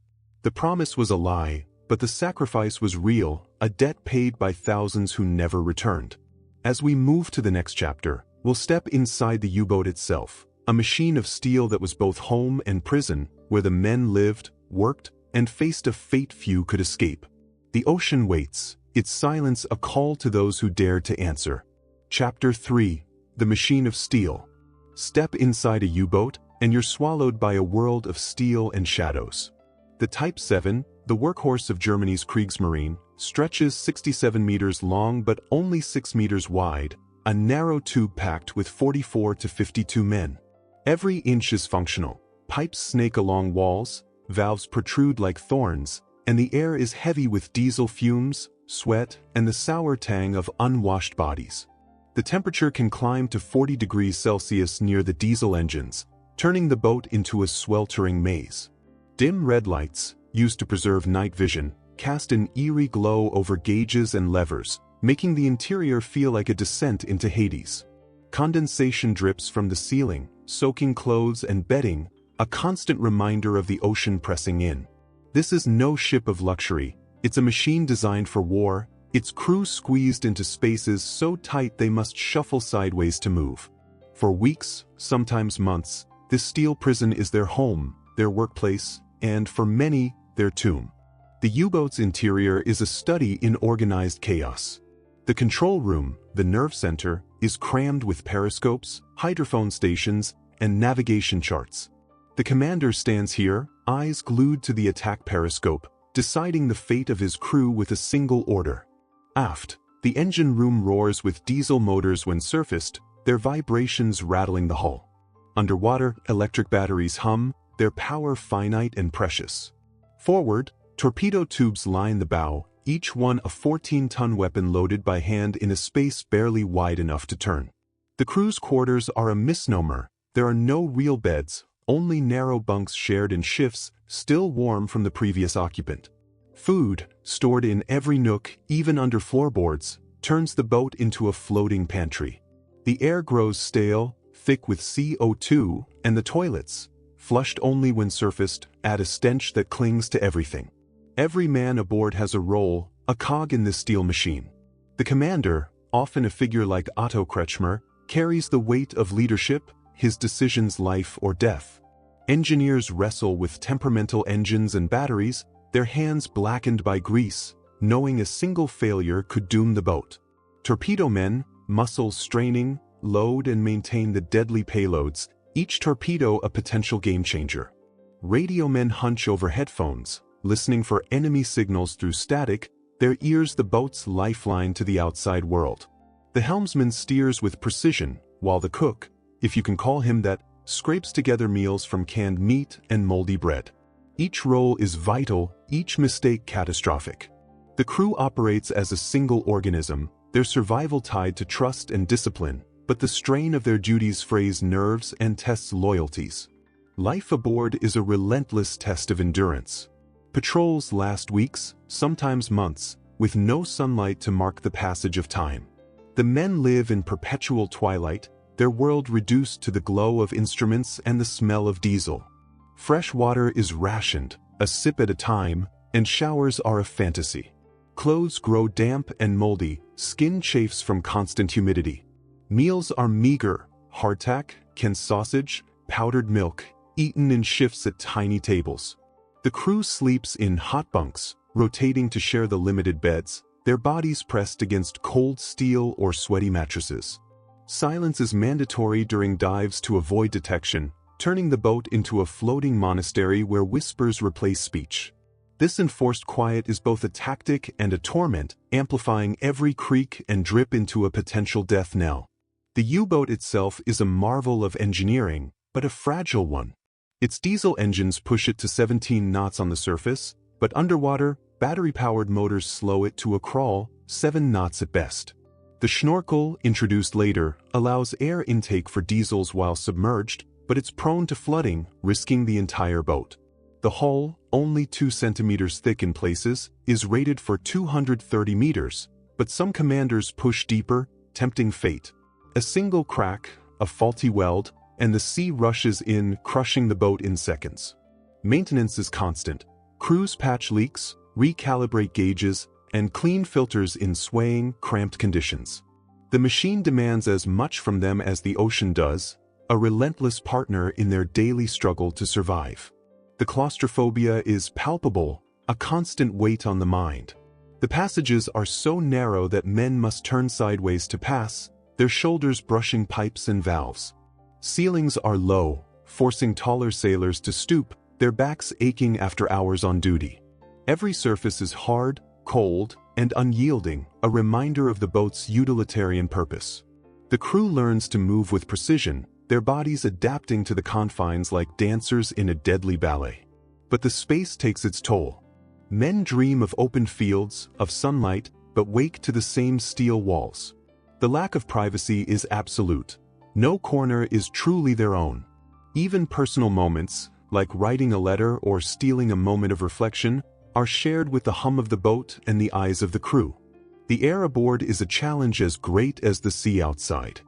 The promise was a lie, but the sacrifice was real, a debt paid by thousands who never returned. As we move to the next chapter, we'll step inside the U-boat itself, a machine of steel that was both home and prison, where the men lived, worked, and faced a fate few could escape. The ocean waits, its silence a call to those who dared to answer. Chapter 3. The Machine of Steel. Step inside a U-boat, and you're swallowed by a world of steel and shadows. The Type 7, the workhorse of Germany's Kriegsmarine, stretches 67 meters long but only 6 meters wide, a narrow tube packed with 44 to 52 men. Every inch is functional. Pipes snake along walls, valves protrude like thorns, and the air is heavy with diesel fumes, sweat, and the sour tang of unwashed bodies. The temperature can climb to 40 degrees Celsius near the diesel engines, turning the boat into a sweltering maze. Dim red lights, used to preserve night vision, cast an eerie glow over gauges and levers, making the interior feel like a descent into Hades. Condensation drips from the ceiling, soaking clothes and bedding, a constant reminder of the ocean pressing in. This is no ship of luxury, it's a machine designed for war, its crew squeezed into spaces so tight they must shuffle sideways to move. For weeks, sometimes months, this steel prison is their home, their workplace, and for many, their tomb. The U-boat's interior is a study in organized chaos. The control room, the nerve center, is crammed with periscopes, hydrophone stations, and navigation charts. The commander stands here, eyes glued to the attack periscope, deciding the fate of his crew with a single order. Aft, the engine room roars with diesel motors when surfaced, their vibrations rattling the hull. Underwater, electric batteries hum, their power finite and precious. Forward, torpedo tubes line the bow, each one a 14-ton weapon loaded by hand in a space barely wide enough to turn. The crew's quarters are a misnomer. There are no real beds, only narrow bunks shared in shifts, still warm from the previous occupant. Food, stored in every nook, even under floorboards, turns the boat into a floating pantry. The air grows stale, thick with CO2, and the toilets, flushed only when surfaced, add a stench that clings to everything. Every man aboard has a role, a cog in this steel machine. The commander, often a figure like Otto Kretschmer, carries the weight of leadership, his decisions life or death. Engineers wrestle with temperamental engines and batteries, their hands blackened by grease, knowing a single failure could doom the boat. Torpedo men, muscles straining, load and maintain the deadly payloads, each torpedo a potential game-changer. Radio men hunch over headphones, listening for enemy signals through static, their ears the boat's lifeline to the outside world. The helmsman steers with precision, while the cook, if you can call him that, scrapes together meals from canned meat and moldy bread. Each role is vital, each mistake catastrophic. The crew operates as a single organism, their survival tied to trust and discipline, but the strain of their duties frays nerves and tests loyalties. Life aboard is a relentless test of endurance. Patrols last weeks, sometimes months, with no sunlight to mark the passage of time. The men live in perpetual twilight, their world reduced to the glow of instruments and the smell of diesel. Fresh water is rationed, a sip at a time, and showers are a fantasy. Clothes grow damp and moldy, skin chafes from constant humidity. Meals are meager, hardtack, canned sausage, powdered milk, eaten in shifts at tiny tables. The crew sleeps in hot bunks, rotating to share the limited beds, their bodies pressed against cold steel or sweaty mattresses. Silence is mandatory during dives to avoid detection, turning the boat into a floating monastery where whispers replace speech. This enforced quiet is both a tactic and a torment, amplifying every creak and drip into a potential death knell. The U-boat itself is a marvel of engineering, but a fragile one. Its diesel engines push it to 17 knots on the surface, but underwater, battery-powered motors slow it to a crawl, 7 knots at best. The snorkel, introduced later, allows air intake for diesels while submerged, but it's prone to flooding, risking the entire boat. The hull, only 2 centimeters thick in places, is rated for 230 meters, but some commanders push deeper, tempting fate. A single crack, a faulty weld, and the sea rushes in, crushing the boat in seconds. Maintenance is constant. Crews patch leaks, recalibrate gauges, and clean filters in swaying, cramped conditions. The machine demands as much from them as the ocean does, a relentless partner in their daily struggle to survive. The claustrophobia is palpable, a constant weight on the mind. The passages are so narrow that men must turn sideways to pass, their shoulders brushing pipes and valves. Ceilings are low, forcing taller sailors to stoop, their backs aching after hours on duty. Every surface is hard, cold, and unyielding, a reminder of the boat's utilitarian purpose. The crew learns to move with precision, their bodies adapting to the confines like dancers in a deadly ballet. But the space takes its toll. Men dream of open fields, of sunlight, but wake to the same steel walls. The lack of privacy is absolute. No corner is truly their own. Even personal moments, like writing a letter or stealing a moment of reflection, are shared with the hum of the boat and the eyes of the crew. The air aboard is a challenge as great as the sea outside.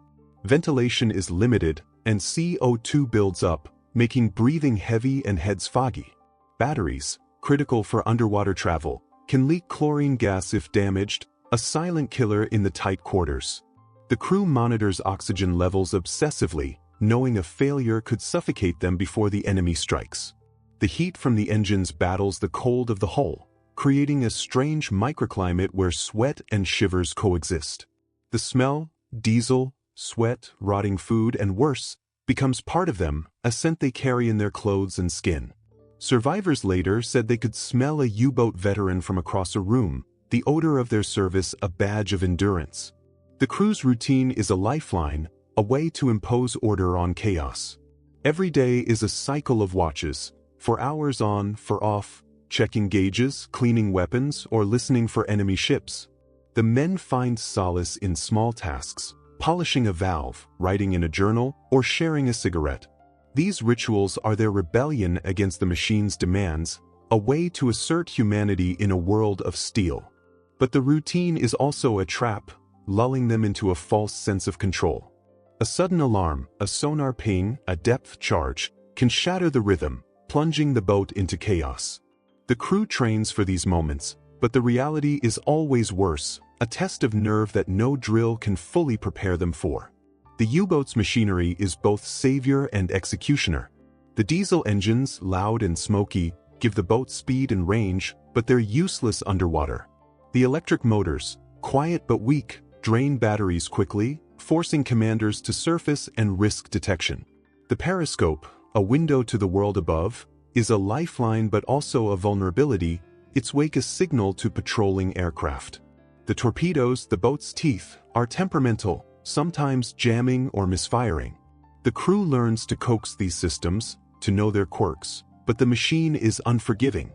Ventilation is limited, and CO2 builds up, making breathing heavy and heads foggy. Batteries, critical for underwater travel, can leak chlorine gas if damaged, a silent killer in the tight quarters. The crew monitors oxygen levels obsessively, knowing a failure could suffocate them before the enemy strikes. The heat from the engines battles the cold of the hull, creating a strange microclimate where sweat and shivers coexist. The smell, diesel, sweat, rotting food, and worse, becomes part of them, a scent they carry in their clothes and skin. Survivors later said they could smell a U-boat veteran from across a room, the odor of their service a badge of endurance. The crew's routine is a lifeline, a way to impose order on chaos. Every day is a cycle of watches, for hours on, for off, checking gauges, cleaning weapons, or listening for enemy ships. The men find solace in small tasks, polishing a valve, writing in a journal, or sharing a cigarette. These rituals are their rebellion against the machine's demands, a way to assert humanity in a world of steel. But the routine is also a trap, lulling them into a false sense of control. A sudden alarm, a sonar ping, a depth charge, can shatter the rhythm, plunging the boat into chaos. The crew trains for these moments, but the reality is always worse, a test of nerve that no drill can fully prepare them for. The U-boat's machinery is both savior and executioner. The diesel engines, loud and smoky, give the boat speed and range, but they're useless underwater. The electric motors, quiet but weak, drain batteries quickly, forcing commanders to surface and risk detection. The periscope, a window to the world above, is a lifeline but also a vulnerability, its wake a signal to patrolling aircraft. The torpedoes, the boat's teeth, are temperamental, sometimes jamming or misfiring. The crew learns to coax these systems, to know their quirks, but the machine is unforgiving.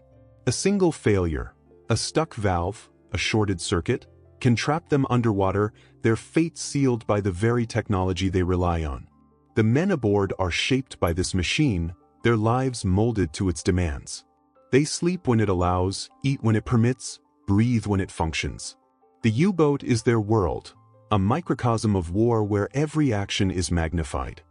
A single failure, a stuck valve, a shorted circuit, can trap them underwater, their fate sealed by the very technology they rely on. The men aboard are shaped by this machine, their lives molded to its demands. They sleep when it allows, eat when it permits, breathe when it functions. The U-boat is their world, a microcosm of war where every action is magnified.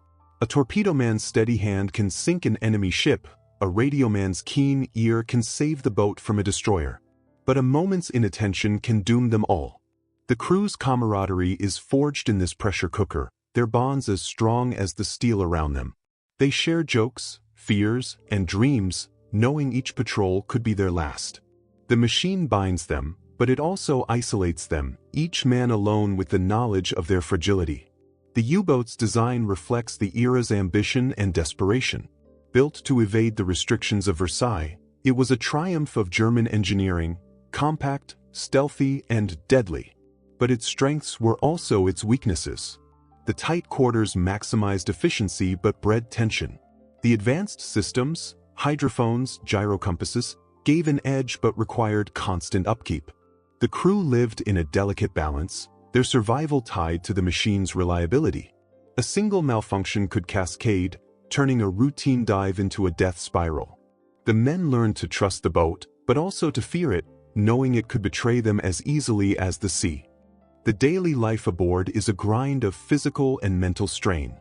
A torpedo man's steady hand can sink an enemy ship, a radio man's keen ear can save the boat from a destroyer. But a moment's inattention can doom them all. The crew's camaraderie is forged in this pressure cooker, their bonds as strong as the steel around them. They share jokes, fears, and dreams, knowing each patrol could be their last. The machine binds them, but it also isolates them, each man alone with the knowledge of their fragility. The U-boat's design reflects the era's ambition and desperation. Built to evade the restrictions of Versailles, it was a triumph of German engineering, compact, stealthy, and deadly. But its strengths were also its weaknesses. The tight quarters maximized efficiency but bred tension. The advanced systems, hydrophones, gyrocompasses, gave an edge but required constant upkeep. The crew lived in a delicate balance, their survival tied to the machine's reliability. A single malfunction could cascade, turning a routine dive into a death spiral. The men learned to trust the boat, but also to fear it, knowing it could betray them as easily as the sea. The daily life aboard is a grind of physical and mental strain.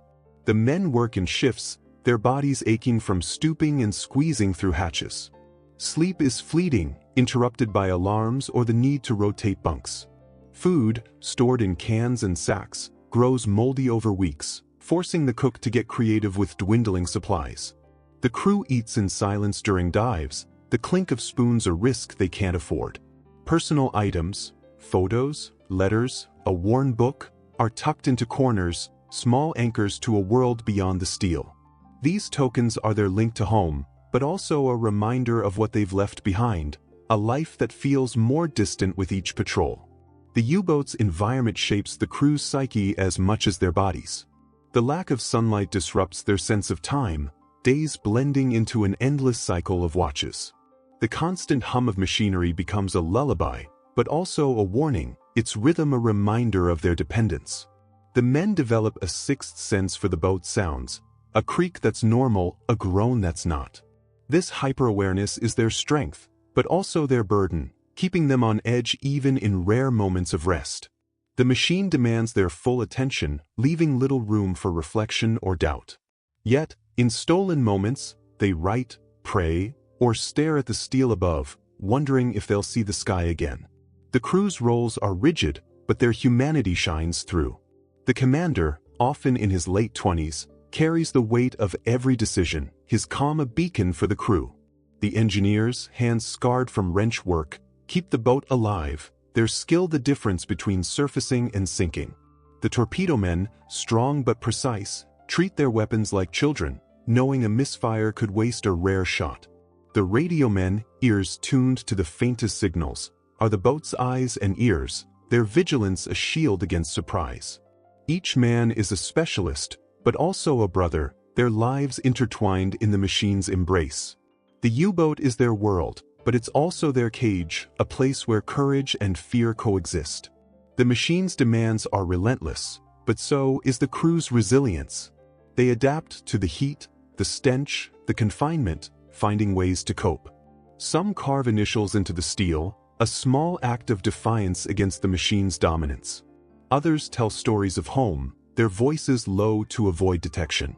The men work in shifts, their bodies aching from stooping and squeezing through hatches. Sleep is fleeting, interrupted by alarms or the need to rotate bunks. Food, stored in cans and sacks, grows moldy over weeks, forcing the cook to get creative with dwindling supplies. The crew eats in silence during dives, the clink of spoons a risk they can't afford. Personal items, photos, letters, a worn book, are tucked into corners, small anchors to a world beyond the steel. These tokens are their link to home, but also a reminder of what they've left behind, a life that feels more distant with each patrol. The U-boat's environment shapes the crew's psyche as much as their bodies. The lack of sunlight disrupts their sense of time, days blending into an endless cycle of watches. The constant hum of machinery becomes a lullaby, but also a warning, its rhythm a reminder of their dependence. The men develop a sixth sense for the boat's sounds, a creak that's normal, a groan that's not. This hyper-awareness is their strength, but also their burden, keeping them on edge even in rare moments of rest. The machine demands their full attention, leaving little room for reflection or doubt. Yet, in stolen moments, they write, pray, or stare at the steel above, wondering if they'll see the sky again. The crew's roles are rigid, but their humanity shines through. The commander, often in his late 20s, carries the weight of every decision, his calm a beacon for the crew. The engineers, hands scarred from wrench work, keep the boat alive, their skill the difference between surfacing and sinking. The torpedo men, strong but precise, treat their weapons like children, knowing a misfire could waste a rare shot. The radio men, ears tuned to the faintest signals, are the boat's eyes and ears, their vigilance a shield against surprise. Each man is a specialist, but also a brother, their lives intertwined in the machine's embrace. The U-boat is their world, but it's also their cage, a place where courage and fear coexist. The machine's demands are relentless, but so is the crew's resilience. They adapt to the heat, the stench, the confinement, finding ways to cope. Some carve initials into the steel, a small act of defiance against the machine's dominance. Others tell stories of home, their voices low to avoid detection.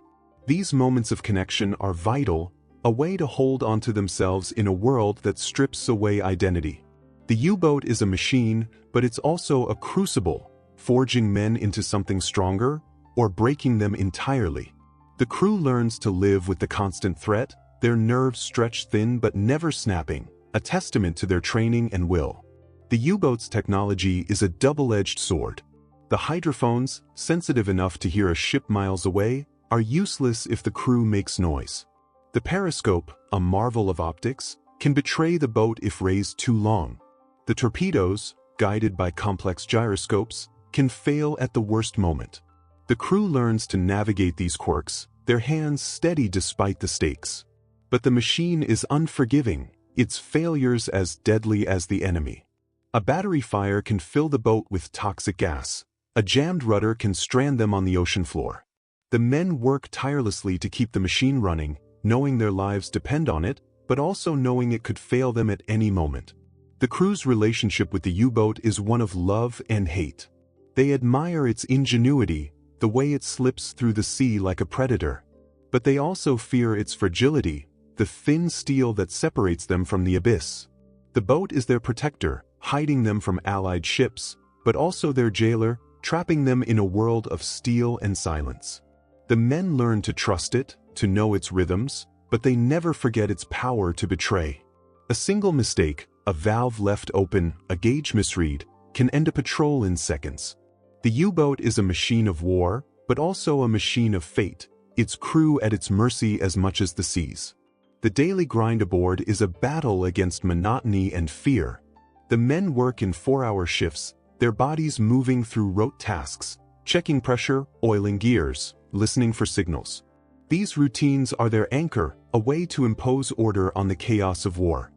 These moments of connection are vital, a way to hold onto themselves in a world that strips away identity. The U-boat is a machine, but it's also a crucible, forging men into something stronger, or breaking them entirely. The crew learns to live with the constant threat, their nerves stretched thin but never snapping, a testament to their training and will. The U-boat's technology is a double-edged sword. The hydrophones, sensitive enough to hear a ship miles away, are useless if the crew makes noise. The periscope, a marvel of optics, can betray the boat if raised too long. The torpedoes, guided by complex gyroscopes, can fail at the worst moment. The crew learns to navigate these quirks, their hands steady despite the stakes. But the machine is unforgiving, its failures as deadly as the enemy. A battery fire can fill the boat with toxic gas. A jammed rudder can strand them on the ocean floor. The men work tirelessly to keep the machine running, knowing their lives depend on it, but also knowing it could fail them at any moment. The crew's relationship with the U-boat is one of love and hate. They admire its ingenuity, the way it slips through the sea like a predator. But they also fear its fragility, the thin steel that separates them from the abyss. The boat is their protector, hiding them from allied ships, but also their jailer, trapping them in a world of steel and silence. The men learn to trust it, to know its rhythms, but they never forget its power to betray. A single mistake, a valve left open, a gauge misread, can end a patrol in seconds. The U-boat is a machine of war, but also a machine of fate, its crew at its mercy as much as the seas. The daily grind aboard is a battle against monotony and fear. The men work in 4-hour shifts, their bodies moving through rote tasks, checking pressure, oiling gears, listening for signals. These routines are their anchor, a way to impose order on the chaos of war.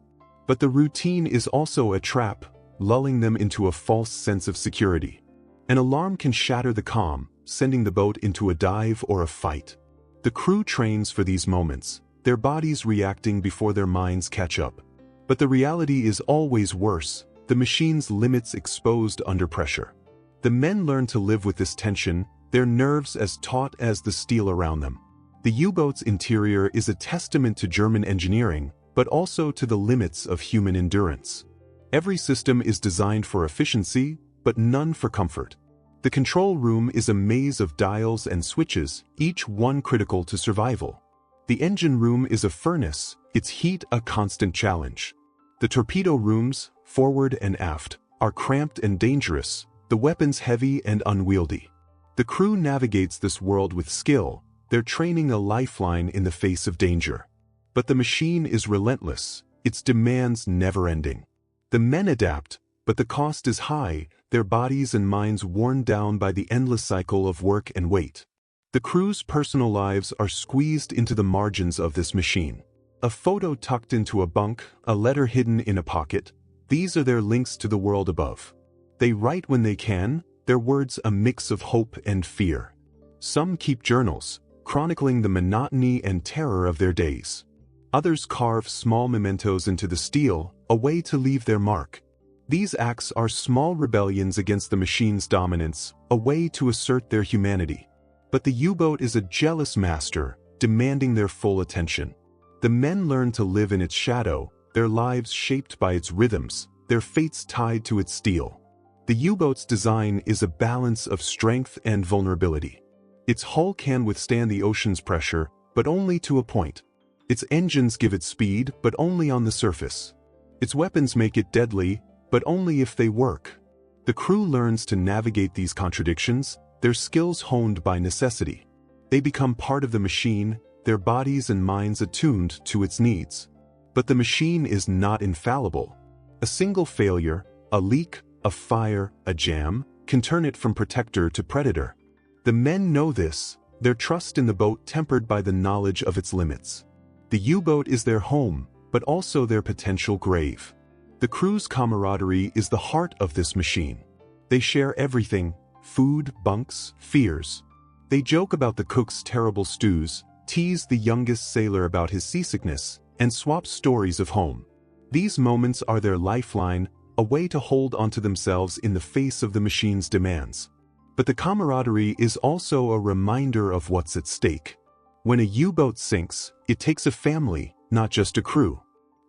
But the routine is also a trap, lulling them into a false sense of security. An alarm can shatter the calm, sending the boat into a dive or a fight. The crew trains for these moments, their bodies reacting before their minds catch up. But the reality is always worse, the machine's limits exposed under pressure. The men learn to live with this tension, their nerves as taut as the steel around them. The U-boat's interior is a testament to German engineering, but also to the limits of human endurance. Every system is designed for efficiency, but none for comfort. The control room is a maze of dials and switches, each one critical to survival. The engine room is a furnace, its heat a constant challenge. The torpedo rooms, forward and aft, are cramped and dangerous, the weapons heavy and unwieldy. The crew navigates this world with skill, their training a lifeline in the face of danger. But the machine is relentless, its demands never-ending. The men adapt, but the cost is high, their bodies and minds worn down by the endless cycle of work and weight. The crew's personal lives are squeezed into the margins of this machine. A photo tucked into a bunk, a letter hidden in a pocket, these are their links to the world above. They write when they can, their words a mix of hope and fear. Some keep journals, chronicling the monotony and terror of their days. Others carve small mementos into the steel, a way to leave their mark. These acts are small rebellions against the machine's dominance, a way to assert their humanity. But the U-boat is a jealous master, demanding their full attention. The men learn to live in its shadow, their lives shaped by its rhythms, their fates tied to its steel. The U-boat's design is a balance of strength and vulnerability. Its hull can withstand the ocean's pressure, but only to a point. Its engines give it speed, but only on the surface. Its weapons make it deadly, but only if they work. The crew learns to navigate these contradictions, their skills honed by necessity. They become part of the machine, their bodies and minds attuned to its needs. But the machine is not infallible. A single failure, a leak, a fire, a jam, can turn it from protector to predator. The men know this, their trust in the boat tempered by the knowledge of its limits. The U-boat is their home, but also their potential grave. The crew's camaraderie is the heart of this machine. They share everything, food, bunks, fears. They joke about the cook's terrible stews, tease the youngest sailor about his seasickness, and swap stories of home. These moments are their lifeline, a way to hold onto themselves in the face of the machine's demands. But the camaraderie is also a reminder of what's at stake. When a U-boat sinks, it takes a family, not just a crew.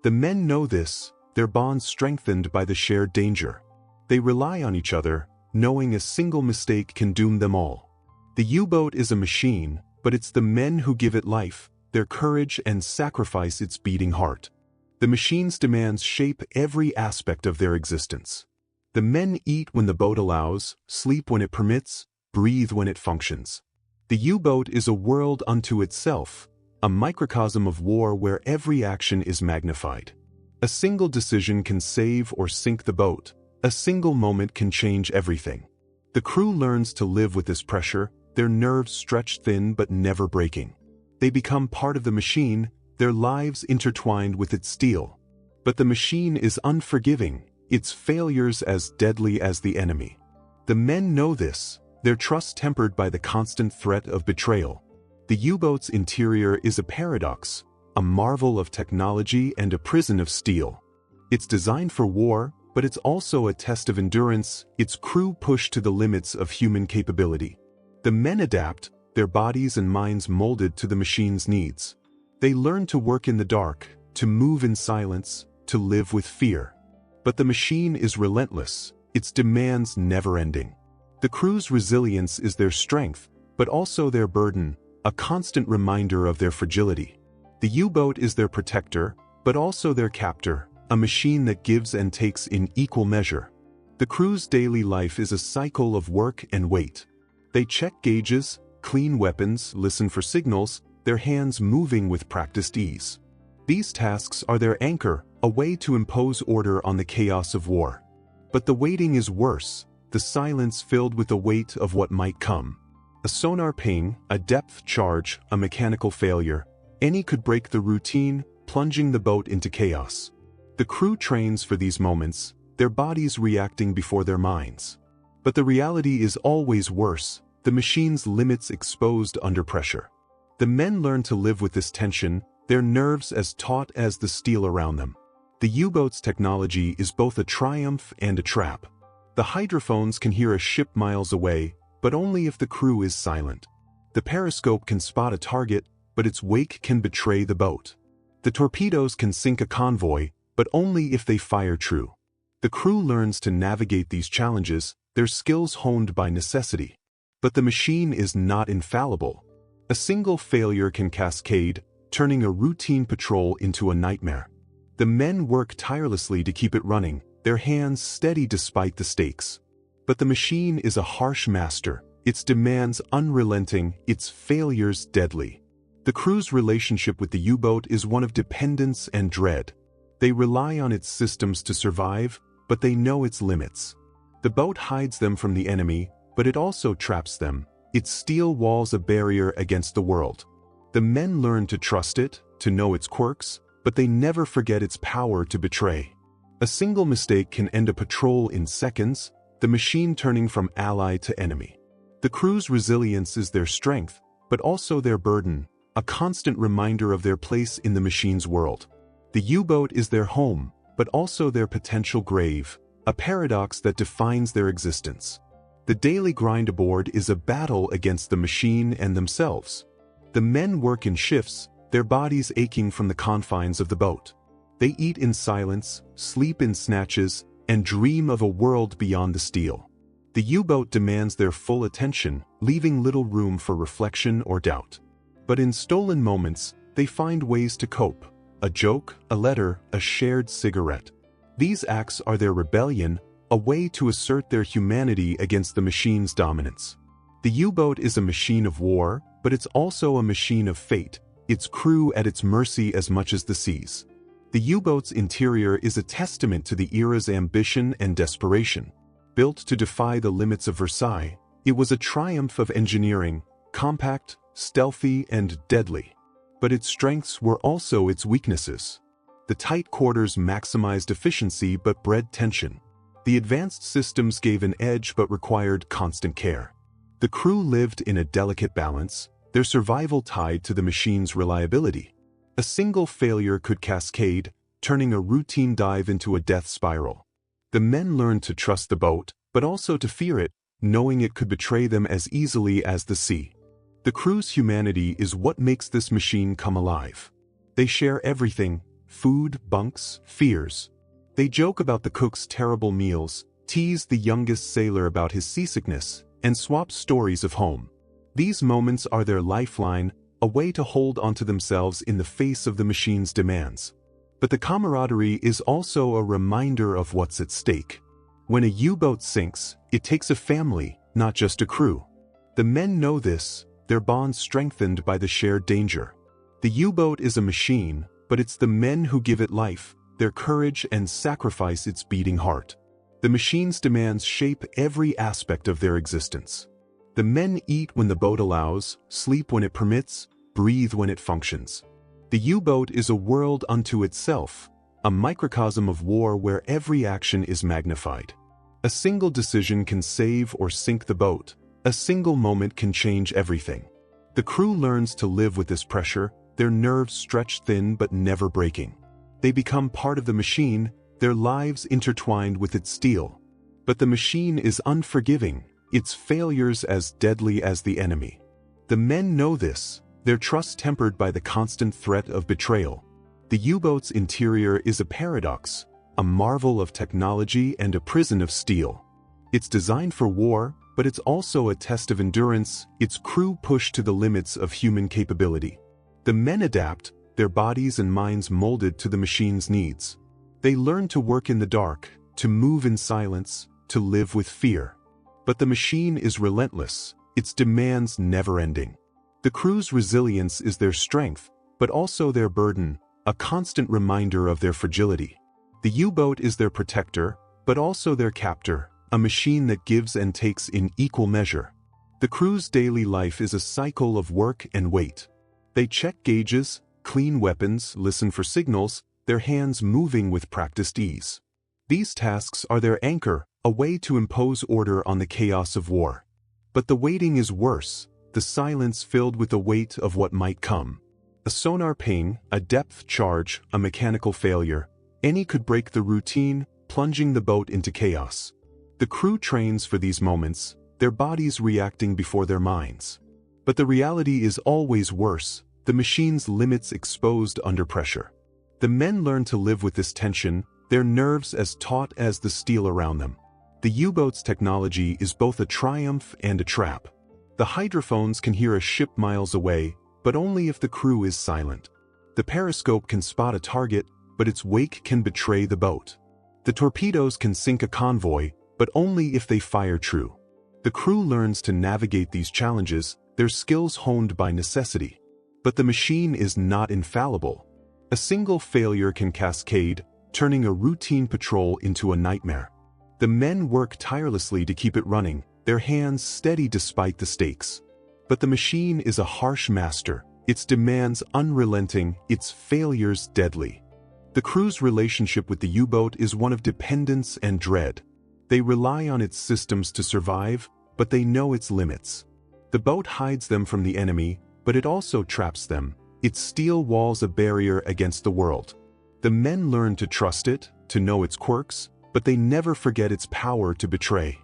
The men know this, their bonds strengthened by the shared danger. They rely on each other, knowing a single mistake can doom them all. The U-boat is a machine, but it's the men who give it life, their courage and sacrifice its beating heart. The machine's demands shape every aspect of their existence. The men eat when the boat allows, sleep when it permits, breathe when it functions. The U-boat is a world unto itself, a microcosm of war where every action is magnified. A single decision can save or sink the boat, a single moment can change everything. The crew learns to live with this pressure, their nerves stretched thin but never breaking. They become part of the machine, their lives intertwined with its steel. But the machine is unforgiving, its failures as deadly as the enemy. The men know this, their trust tempered by the constant threat of betrayal. The U-boat's interior is a paradox, a marvel of technology and a prison of steel. It's designed for war, but it's also a test of endurance, its crew pushed to the limits of human capability. The men adapt, their bodies and minds molded to the machine's needs. They learn to work in the dark, to move in silence, to live with fear. But the machine is relentless, its demands never-ending. The crew's resilience is their strength, but also their burden, a constant reminder of their fragility. The U-boat is their protector, but also their captor, a machine that gives and takes in equal measure. The crew's daily life is a cycle of work and weight. They check gauges, clean weapons, listen for signals, their hands moving with practiced ease. These tasks are their anchor, a way to impose order on the chaos of war. But the waiting is worse, the silence filled with the weight of what might come. A sonar ping, a depth charge, a mechanical failure, any could break the routine, plunging the boat into chaos. The crew trains for these moments, their bodies reacting before their minds. But the reality is always worse, the machine's limits exposed under pressure. The men learn to live with this tension, their nerves as taut as the steel around them. The U-boat's technology is both a triumph and a trap. The hydrophones can hear a ship miles away, but only if the crew is silent. The periscope can spot a target, but its wake can betray the boat. The torpedoes can sink a convoy, but only if they fire true. The crew learns to navigate these challenges, their skills honed by necessity. But the machine is not infallible. A single failure can cascade, turning a routine patrol into a nightmare. The men work tirelessly to keep it running, their hands steady despite the stakes. But the machine is a harsh master, its demands unrelenting, its failures deadly. The crew's relationship with the U-boat is one of dependence and dread. They rely on its systems to survive, but they know its limits. The boat hides them from the enemy, but it also traps them. Its steel walls a barrier against the world. The men learn to trust it, to know its quirks, but they never forget its power to betray. A single mistake can end a patrol in seconds, the machine turning from ally to enemy. The crew's resilience is their strength, but also their burden, a constant reminder of their place in the machine's world. The U-boat is their home, but also their potential grave, a paradox that defines their existence. The daily grind aboard is a battle against the machine and themselves. The men work in shifts, their bodies aching from the confines of the boat. They eat in silence, sleep in snatches, and dream of a world beyond the steel. The U-boat demands their full attention, leaving little room for reflection or doubt. But in stolen moments, they find ways to cope. A joke, a letter, a shared cigarette. These acts are their rebellion, a way to assert their humanity against the machine's dominance. The U-boat is a machine of war, but it's also a machine of fate, its crew at its mercy as much as the seas. The U-boat's interior is a testament to the era's ambition and desperation. Built to defy the limits of Versailles, it was a triumph of engineering, compact, stealthy, and deadly. But its strengths were also its weaknesses. The tight quarters maximized efficiency but bred tension. The advanced systems gave an edge but required constant care. The crew lived in a delicate balance, their survival tied to the machine's reliability. A single failure could cascade, turning a routine dive into a death spiral. The men learned to trust the boat, but also to fear it, knowing it could betray them as easily as the sea. The crew's humanity is what makes this machine come alive. They share everything: food, bunks, fears. They joke about the cook's terrible meals, tease the youngest sailor about his seasickness, and swap stories of home. These moments are their lifeline, a way to hold onto themselves in the face of the machine's demands. But the camaraderie is also a reminder of what's at stake. When a U-boat sinks, it takes a family, not just a crew. The men know this, their bonds strengthened by the shared danger. The U-boat is a machine, but it's the men who give it life, their courage and sacrifice its beating heart. The machine's demands shape every aspect of their existence. The men eat when the boat allows, sleep when it permits, breathe when it functions. The U-boat is a world unto itself, a microcosm of war where every action is magnified. A single decision can save or sink the boat. A single moment can change everything. The crew learns to live with this pressure, their nerves stretched thin but never breaking. They become part of the machine, their lives intertwined with its steel. But the machine is unforgiving, its failures as deadly as the enemy. The men know this, their trust tempered by the constant threat of betrayal. The U-boat's interior is a paradox, a marvel of technology and a prison of steel. It's designed for war, but it's also a test of endurance, its crew pushed to the limits of human capability. The men adapt, their bodies and minds molded to the machine's needs. They learn to work in the dark, to move in silence, to live with fear. But the machine is relentless, its demands never-ending. The crew's resilience is their strength, but also their burden, a constant reminder of their fragility. The U-boat is their protector, but also their captor, a machine that gives and takes in equal measure. The crew's daily life is a cycle of work and wait. They check gauges, clean weapons, listen for signals, their hands moving with practiced ease. These tasks are their anchor, a way to impose order on the chaos of war. But the waiting is worse, the silence filled with the weight of what might come. A sonar ping, a depth charge, a mechanical failure, any could break the routine, plunging the boat into chaos. The crew trains for these moments, their bodies reacting before their minds. But the reality is always worse, the machine's limits exposed under pressure. The men learn to live with this tension, their nerves as taut as the steel around them. The U-boat's technology is both a triumph and a trap. The hydrophones can hear a ship miles away, but only if the crew is silent. The periscope can spot a target, but its wake can betray the boat. The torpedoes can sink a convoy, but only if they fire true. The crew learns to navigate these challenges, their skills honed by necessity. But the machine is not infallible. A single failure can cascade, turning a routine patrol into a nightmare. The men work tirelessly to keep it running, their hands steady despite the stakes. But the machine is a harsh master, its demands unrelenting, its failures deadly. The crew's relationship with the U-boat is one of dependence and dread. They rely on its systems to survive, but they know its limits. The boat hides them from the enemy, but it also traps them, its steel walls a barrier against the world. The men learn to trust it, to know its quirks, but they never forget its power to betray.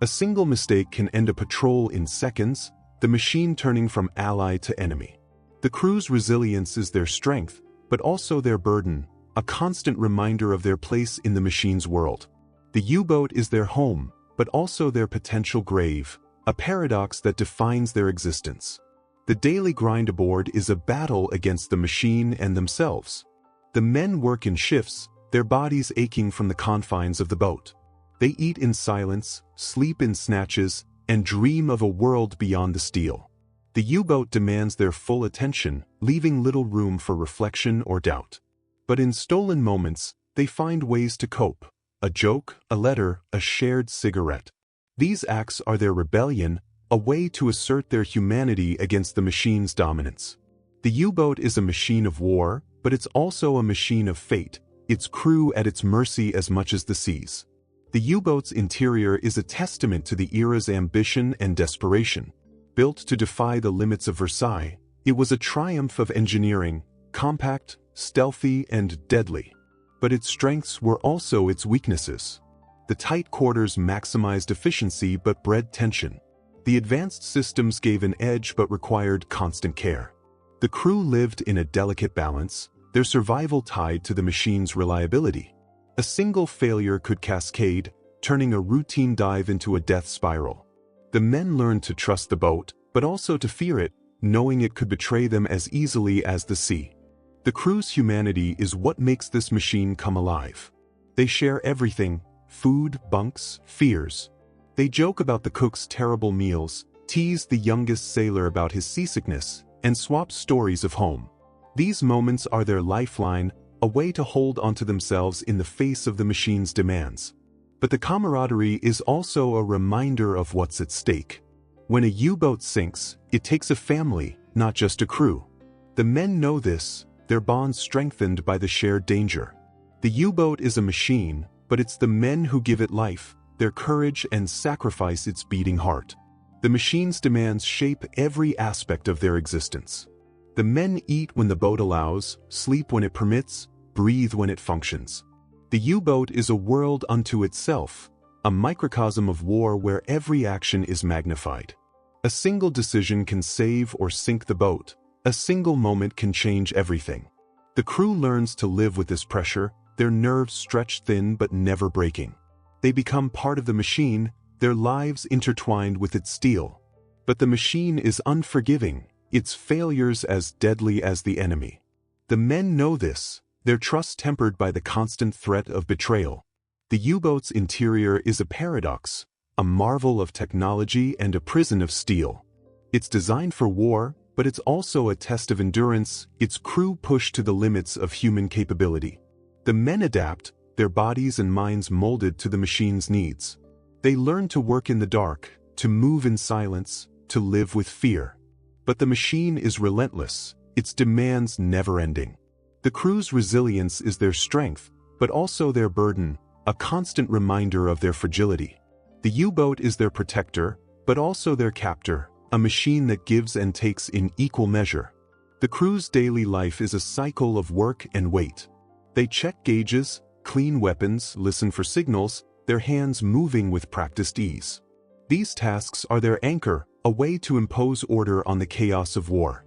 A single mistake can end a patrol in seconds, the machine turning from ally to enemy. The crew's resilience is their strength, but also their burden, a constant reminder of their place in the machine's world. The U-boat is their home, but also their potential grave, a paradox that defines their existence. The daily grind aboard is a battle against the machine and themselves. The men work in shifts, their bodies aching from the confines of the boat. They eat in silence, sleep in snatches, and dream of a world beyond the steel. The U-boat demands their full attention, leaving little room for reflection or doubt. But in stolen moments, they find ways to cope. A joke, a letter, a shared cigarette. These acts are their rebellion, a way to assert their humanity against the machine's dominance. The U-boat is a machine of war, but it's also a machine of fate, its crew at its mercy as much as the seas. The U-boat's interior is a testament to the era's ambition and desperation. Built to defy the limits of Versailles, it was a triumph of engineering, compact, stealthy, and deadly. But its strengths were also its weaknesses. The tight quarters maximized efficiency but bred tension. The advanced systems gave an edge but required constant care. The crew lived in a delicate balance, their survival tied to the machine's reliability. A single failure could cascade, turning a routine dive into a death spiral. The men learned to trust the boat, but also to fear it, knowing it could betray them as easily as the sea. The crew's humanity is what makes this machine come alive. They share everything: food, bunks, fears. They joke about the cook's terrible meals, tease the youngest sailor about his seasickness, and swap stories of home. These moments are their lifeline, a way to hold onto themselves in the face of the machine's demands. But the camaraderie is also a reminder of what's at stake. When a U-boat sinks, it takes a family, not just a crew. The men know this, their bonds strengthened by the shared danger. The U-boat is a machine, but it's the men who give it life, their courage and sacrifice its beating heart. The machine's demands shape every aspect of their existence. The men eat when the boat allows, sleep when it permits, breathe when it functions. The U-boat is a world unto itself, a microcosm of war where every action is magnified. A single decision can save or sink the boat. A single moment can change everything. The crew learns to live with this pressure, their nerves stretched thin but never breaking. They become part of the machine, their lives intertwined with its steel. But the machine is unforgiving, its failures as deadly as the enemy. The men know this, their trust tempered by the constant threat of betrayal. The U-boat's interior is a paradox, a marvel of technology and a prison of steel. It's designed for war, but it's also a test of endurance, its crew pushed to the limits of human capability. The men adapt, their bodies and minds molded to the machine's needs. They learn to work in the dark, to move in silence, to live with fear. But the machine is relentless, its demands never-ending. The crew's resilience is their strength, but also their burden, a constant reminder of their fragility. The U-boat is their protector, but also their captor, a machine that gives and takes in equal measure. The crew's daily life is a cycle of work and wait. They check gauges, clean weapons, listen for signals, their hands moving with practiced ease. These tasks are their anchor, a way to impose order on the chaos of war.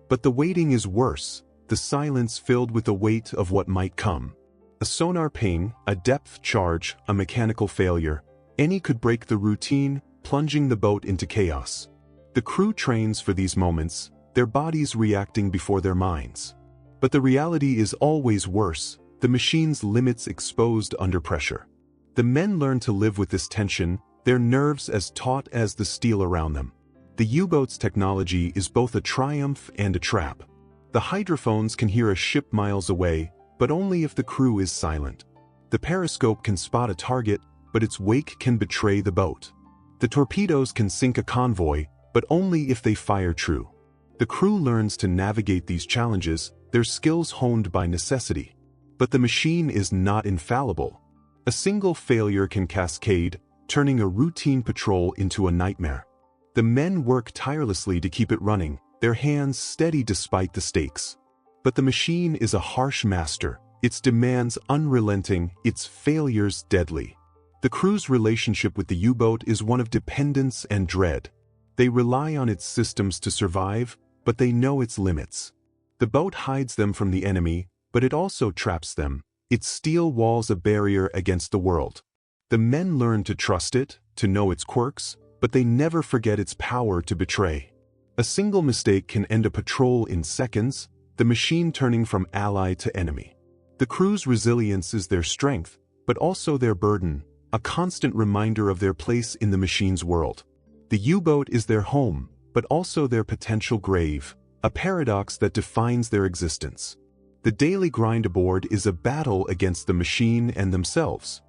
But the waiting is worse, the silence filled with the weight of what might come. A sonar ping, a depth charge, a mechanical failure, any could break the routine, plunging the boat into chaos. The crew trains for these moments, their bodies reacting before their minds. But the reality is always worse, the machine's limits exposed under pressure. The men learn to live with this tension, their nerves as taut as the steel around them. The U-boat's technology is both a triumph and a trap. The hydrophones can hear a ship miles away, but only if the crew is silent. The periscope can spot a target, but its wake can betray the boat. The torpedoes can sink a convoy, but only if they fire true. The crew learns to navigate these challenges, their skills honed by necessity. But the machine is not infallible. A single failure can cascade, turning a routine patrol into a nightmare. The men work tirelessly to keep it running, their hands steady despite the stakes. But the machine is a harsh master, its demands unrelenting, its failures deadly. The crew's relationship with the U-boat is one of dependence and dread. They rely on its systems to survive, but they know its limits. The boat hides them from the enemy, but it also traps them. Its steel walls a barrier against the world. The men learn to trust it, to know its quirks, but they never forget its power to betray. A single mistake can end a patrol in seconds, the machine turning from ally to enemy. The crew's resilience is their strength, but also their burden, a constant reminder of their place in the machine's world. The U-boat is their home, but also their potential grave, a paradox that defines their existence. The daily grind aboard is a battle against the machine and themselves.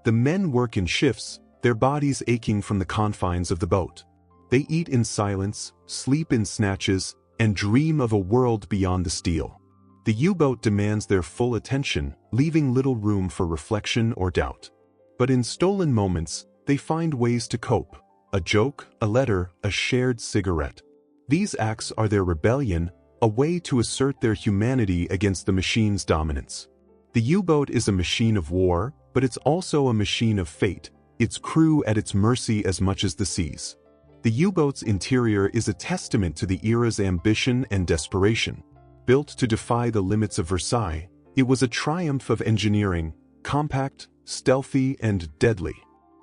The men work in shifts, their bodies aching from the confines of the boat. They eat in silence, sleep in snatches, and dream of a world beyond the steel. The U-boat demands their full attention, leaving little room for reflection or doubt. But in stolen moments, they find ways to cope. A joke, a letter, a shared cigarette. These acts are their rebellion, a way to assert their humanity against the machine's dominance. The U-boat is a machine of war, but it's also a machine of fate, its crew at its mercy as much as the seas. The U-boat's interior is a testament to the era's ambition and desperation. Built to defy the limits of Versailles, it was a triumph of engineering, compact, stealthy, and deadly.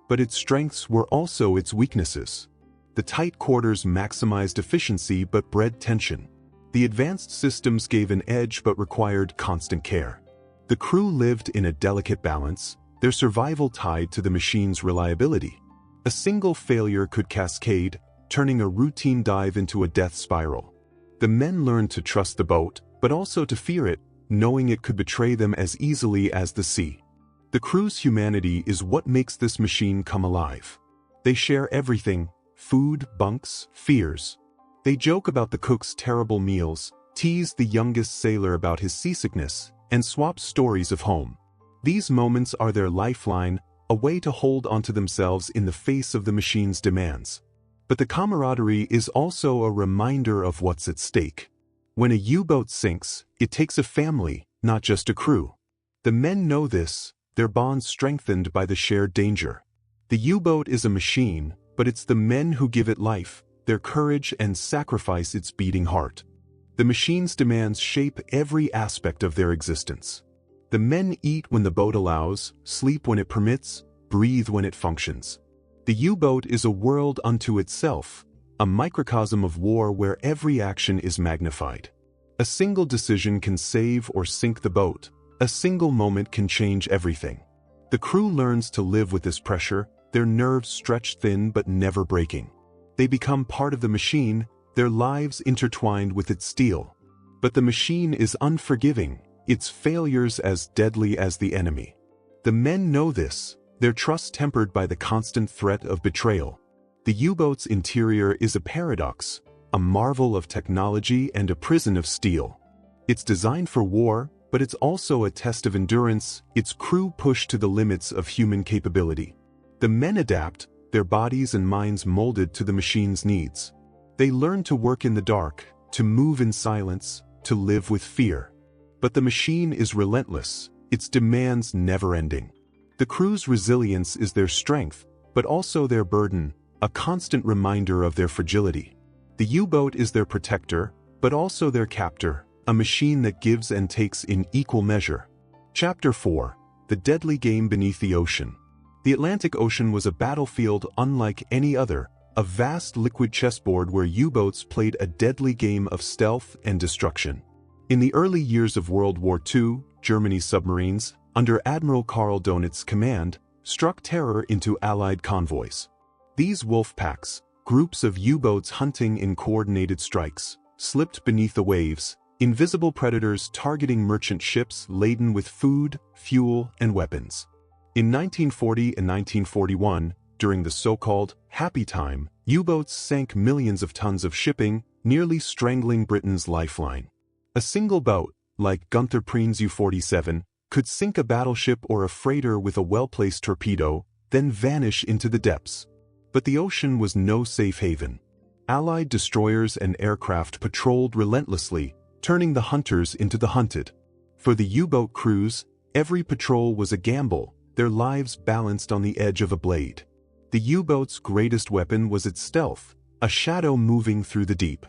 But its strengths were also its weaknesses. The tight quarters maximized efficiency but bred tension. The advanced systems gave an edge but required constant care. The crew lived in a delicate balance, their survival tied to the machine's reliability. A single failure could cascade, turning a routine dive into a death spiral. The men learned to trust the boat, but also to fear it, knowing it could betray them as easily as the sea. The crew's humanity is what makes this machine come alive. They share everything: food, bunks, fears. They joke about the cook's terrible meals, tease the youngest sailor about his seasickness, and swap stories of home. These moments are their lifeline, a way to hold onto themselves in the face of the machine's demands. But the camaraderie is also a reminder of what's at stake. When a U-boat sinks, it takes a family, not just a crew. The men know this, their bonds strengthened by the shared danger. The U-boat is a machine, but it's the men who give it life, their courage and sacrifice its beating heart. The machine's demands shape every aspect of their existence. The men eat when the boat allows, sleep when it permits, breathe when it functions. The U-boat is a world unto itself, a microcosm of war where every action is magnified. A single decision can save or sink the boat. A single moment can change everything. The crew learns to live with this pressure, their nerves stretched thin but never breaking. They become part of the machine, their lives intertwined with its steel. But the machine is unforgiving, its failures as deadly as the enemy. The men know this, their trust tempered by the constant threat of betrayal. The U-boat's interior is a paradox, a marvel of technology and a prison of steel. It's designed for war, but it's also a test of endurance, its crew pushed to the limits of human capability. The men adapt, their bodies and minds molded to the machine's needs. They learn to work in the dark, to move in silence, to live with fear. But the machine is relentless, its demands never-ending. The crew's resilience is their strength, but also their burden, a constant reminder of their fragility. The U-boat is their protector, but also their captor, a machine that gives and takes in equal measure. Chapter 4. The Deadly Game Beneath the Ocean. The Atlantic Ocean was a battlefield unlike any other, a vast liquid chessboard where U-boats played a deadly game of stealth and destruction. In the early years of World War II, Germany's submarines, under Admiral Karl Donitz's command, struck terror into Allied convoys. These wolf packs, groups of U-boats hunting in coordinated strikes, slipped beneath the waves, invisible predators targeting merchant ships laden with food, fuel, and weapons. In 1940 and 1941, during the so-called Happy Time, U-boats sank millions of tons of shipping, nearly strangling Britain's lifeline. A single boat, like Gunther Preen's U-47, could sink a battleship or a freighter with a well-placed torpedo, then vanish into the depths. But the ocean was no safe haven. Allied destroyers and aircraft patrolled relentlessly, turning the hunters into the hunted. For the U-boat crews, every patrol was a gamble, their lives balanced on the edge of a blade. The U-boat's greatest weapon was its stealth, a shadow moving through the deep.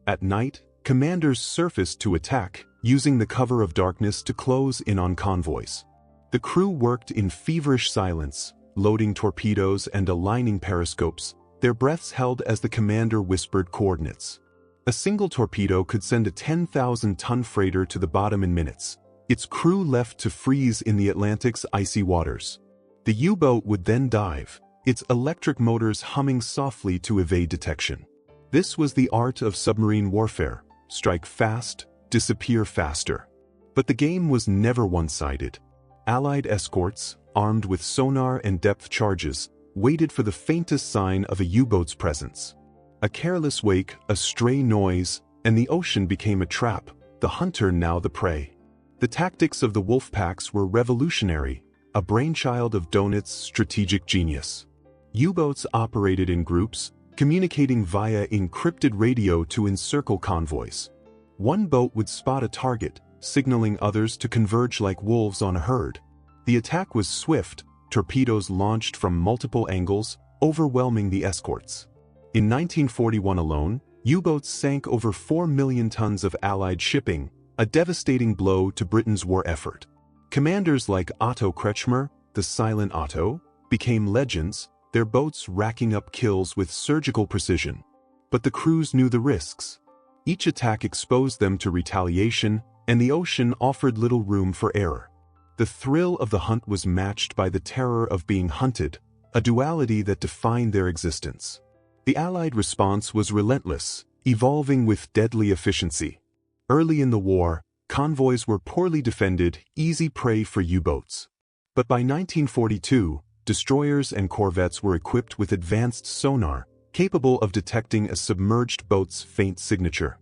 At night, commanders surfaced to attack, using the cover of darkness to close in on convoys. The crew worked in feverish silence, loading torpedoes and aligning periscopes, their breaths held as the commander whispered coordinates. A single torpedo could send a 10,000-ton freighter to the bottom in minutes, its crew left to freeze in the Atlantic's icy waters. The U-boat would then dive, its electric motors humming softly to evade detection. This was the art of submarine warfare: strike fast, disappear faster. But the game was never one-sided. Allied escorts, armed with sonar and depth charges, waited for the faintest sign of a U-boat's presence. A careless wake, a stray noise, and the ocean became a trap, the hunter now the prey. The tactics of the wolf packs were revolutionary, a brainchild of Donitz's strategic genius. U-boats operated in groups, communicating via encrypted radio to encircle convoys. One boat would spot a target, signaling others to converge like wolves on a herd. The attack was swift, torpedoes launched from multiple angles, overwhelming the escorts. In 1941 alone, U-boats sank over 4 million tons of Allied shipping, a devastating blow to Britain's war effort. Commanders like Otto Kretschmer, the Silent Otto, became legends, their boats racking up kills with surgical precision. But the crews knew the risks. Each attack exposed them to retaliation, and the ocean offered little room for error. The thrill of the hunt was matched by the terror of being hunted, a duality that defined their existence. The Allied response was relentless, evolving with deadly efficiency. Early in the war, convoys were poorly defended, easy prey for U-boats. But by 1942, destroyers and corvettes were equipped with advanced sonar, capable of detecting a submerged boat's faint signature.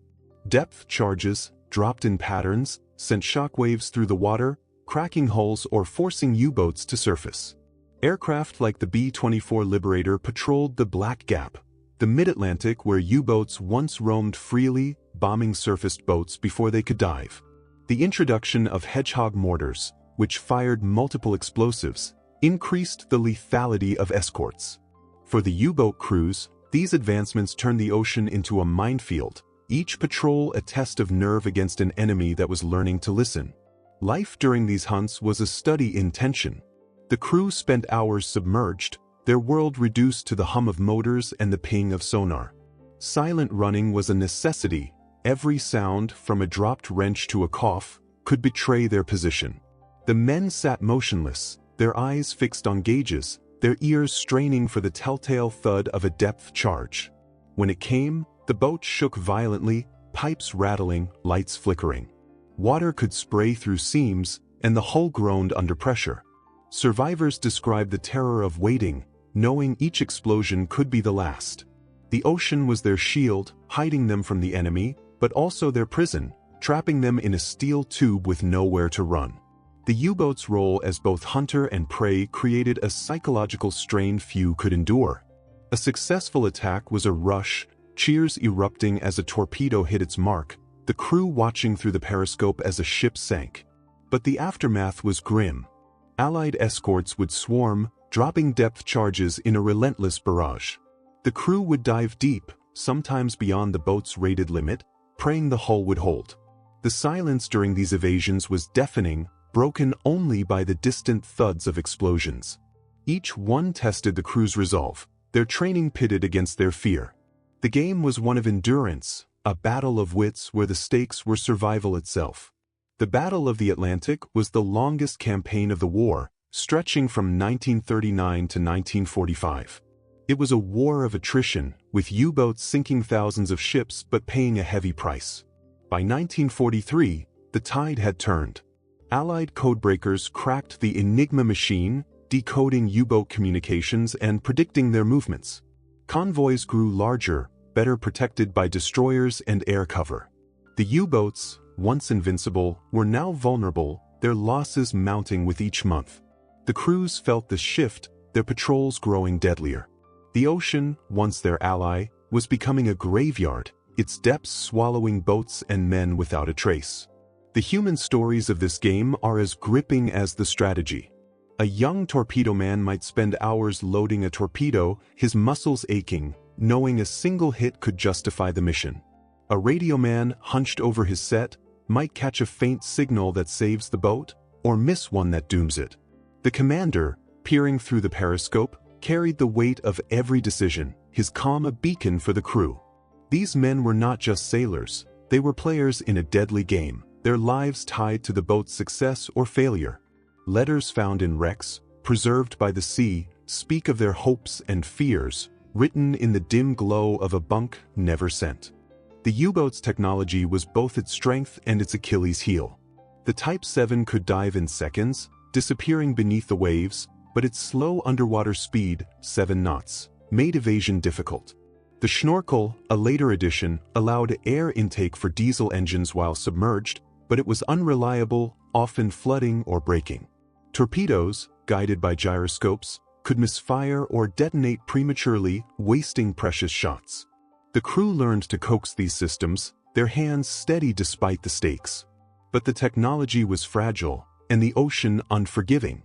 Depth charges, dropped in patterns, sent shockwaves through the water, cracking hulls or forcing U-boats to surface. Aircraft like the B-24 Liberator patrolled the Black Gap, the mid-Atlantic where U-boats once roamed freely, bombing surfaced boats before they could dive. The introduction of Hedgehog mortars, which fired multiple explosives, increased the lethality of escorts. For the U-boat crews, these advancements turned the ocean into a minefield, each patrol a test of nerve against an enemy that was learning to listen. Life during these hunts was a study in tension. The crew spent hours submerged, their world reduced to the hum of motors and the ping of sonar. Silent running was a necessity. Every sound, from a dropped wrench to a cough, could betray their position. The men sat motionless, their eyes fixed on gauges, their ears straining for the telltale thud of a depth charge. When it came, the boat shook violently, pipes rattling, lights flickering. Water could spray through seams, and the hull groaned under pressure. Survivors described the terror of waiting, knowing each explosion could be the last. The ocean was their shield, hiding them from the enemy, but also their prison, trapping them in a steel tube with nowhere to run. The U-boat's role as both hunter and prey created a psychological strain few could endure. A successful attack was a rush, cheers erupting as a torpedo hit its mark, the crew watching through the periscope as a ship sank. But the aftermath was grim. Allied escorts would swarm, dropping depth charges in a relentless barrage. The crew would dive deep, sometimes beyond the boat's rated limit, praying the hull would hold. The silence during these evasions was deafening, broken only by the distant thuds of explosions. Each one tested the crew's resolve, their training pitted against their fear. The game was one of endurance, a battle of wits where the stakes were survival itself. The Battle of the Atlantic was the longest campaign of the war, stretching from 1939 to 1945. It was a war of attrition, with U-boats sinking thousands of ships but paying a heavy price. By 1943, the tide had turned. Allied codebreakers cracked the Enigma machine, decoding U-boat communications and predicting their movements. Convoys grew larger, better protected by destroyers and air cover. The U-boats, once invincible, were now vulnerable, their losses mounting with each month. The crews felt the shift, their patrols growing deadlier. The ocean, once their ally, was becoming a graveyard, its depths swallowing boats and men without a trace. The human stories of this game are as gripping as the strategy. A young torpedo man might spend hours loading a torpedo, his muscles aching, knowing a single hit could justify the mission. A radio man, hunched over his set, might catch a faint signal that saves the boat, or miss one that dooms it. The commander, peering through the periscope, carried the weight of every decision, his calm a beacon for the crew. These men were not just sailors, they were players in a deadly game, their lives tied to the boat's success or failure. Letters found in wrecks, preserved by the sea, speak of their hopes and fears, written in the dim glow of a bunk never sent. The U-boat's technology was both its strength and its Achilles heel. The Type 7 could dive in seconds, disappearing beneath the waves, but its slow underwater speed, 7 knots, made evasion difficult. The Schnorkel, a later addition, allowed air intake for diesel engines while submerged, but it was unreliable, often flooding or breaking. Torpedoes, guided by gyroscopes, could misfire or detonate prematurely, wasting precious shots. The crew learned to coax these systems, their hands steady despite the stakes. But the technology was fragile, and the ocean unforgiving.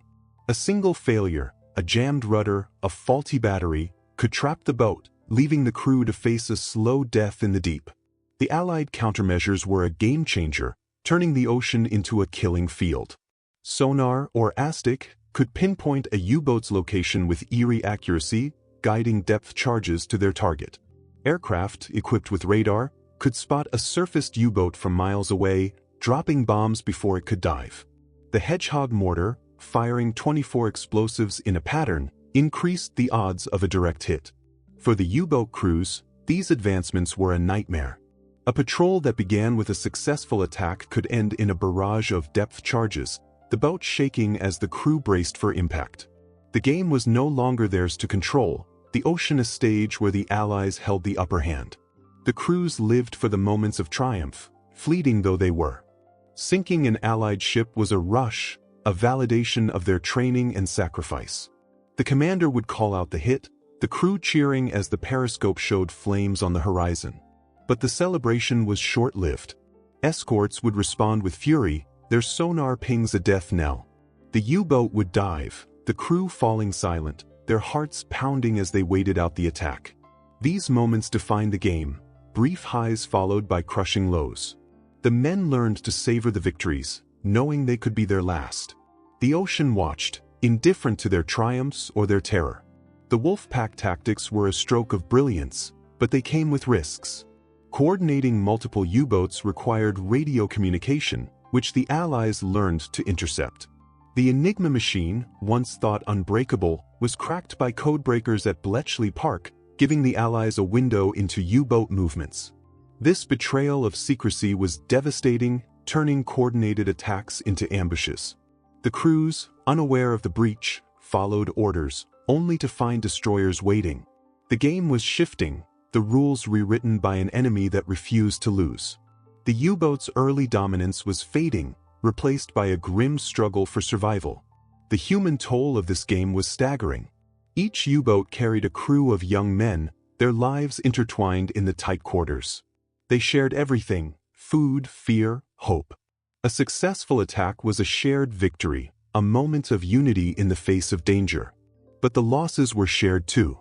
A single failure, a jammed rudder, a faulty battery, could trap the boat, leaving the crew to face a slow death in the deep. The Allied countermeasures were a game-changer, turning the ocean into a killing field. Sonar, or ASTIC, could pinpoint a U-boat's location with eerie accuracy, guiding depth charges to their target. Aircraft, equipped with radar, could spot a surfaced U-boat from miles away, dropping bombs before it could dive. The Hedgehog mortar, firing 24 explosives in a pattern, increased the odds of a direct hit. For the U-boat crews, these advancements were a nightmare. A patrol that began with a successful attack could end in a barrage of depth charges, the boat shaking as the crew braced for impact. The game was no longer theirs to control, the ocean a stage where the Allies held the upper hand. The crews lived for the moments of triumph, fleeting though they were. Sinking an Allied ship was a rush, a validation of their training and sacrifice. The commander would call out the hit, the crew cheering as the periscope showed flames on the horizon. But the celebration was short-lived. Escorts would respond with fury, their sonar pings a death knell. The U-boat would dive, the crew falling silent, their hearts pounding as they waited out the attack. These moments defined the game, brief highs followed by crushing lows. The men learned to savor the victories, knowing they could be their last. The ocean watched, indifferent to their triumphs or their terror. The Wolfpack tactics were a stroke of brilliance, but they came with risks. Coordinating multiple U-boats required radio communication, which the Allies learned to intercept. The Enigma machine, once thought unbreakable, was cracked by codebreakers at Bletchley Park, giving the Allies a window into U-boat movements. This betrayal of secrecy was devastating, turning coordinated attacks into ambushes. The crews, unaware of the breach, followed orders, only to find destroyers waiting. The game was shifting, the rules rewritten by an enemy that refused to lose. The The U-boat's early dominance was fading, replaced by a grim struggle for survival. The human toll of this game was staggering. Each U-boat carried a crew of young men, their lives intertwined in the tight quarters. They shared everything: food, fear, hope. A successful attack was a shared victory, a moment of unity in the face of danger. But the losses were shared too.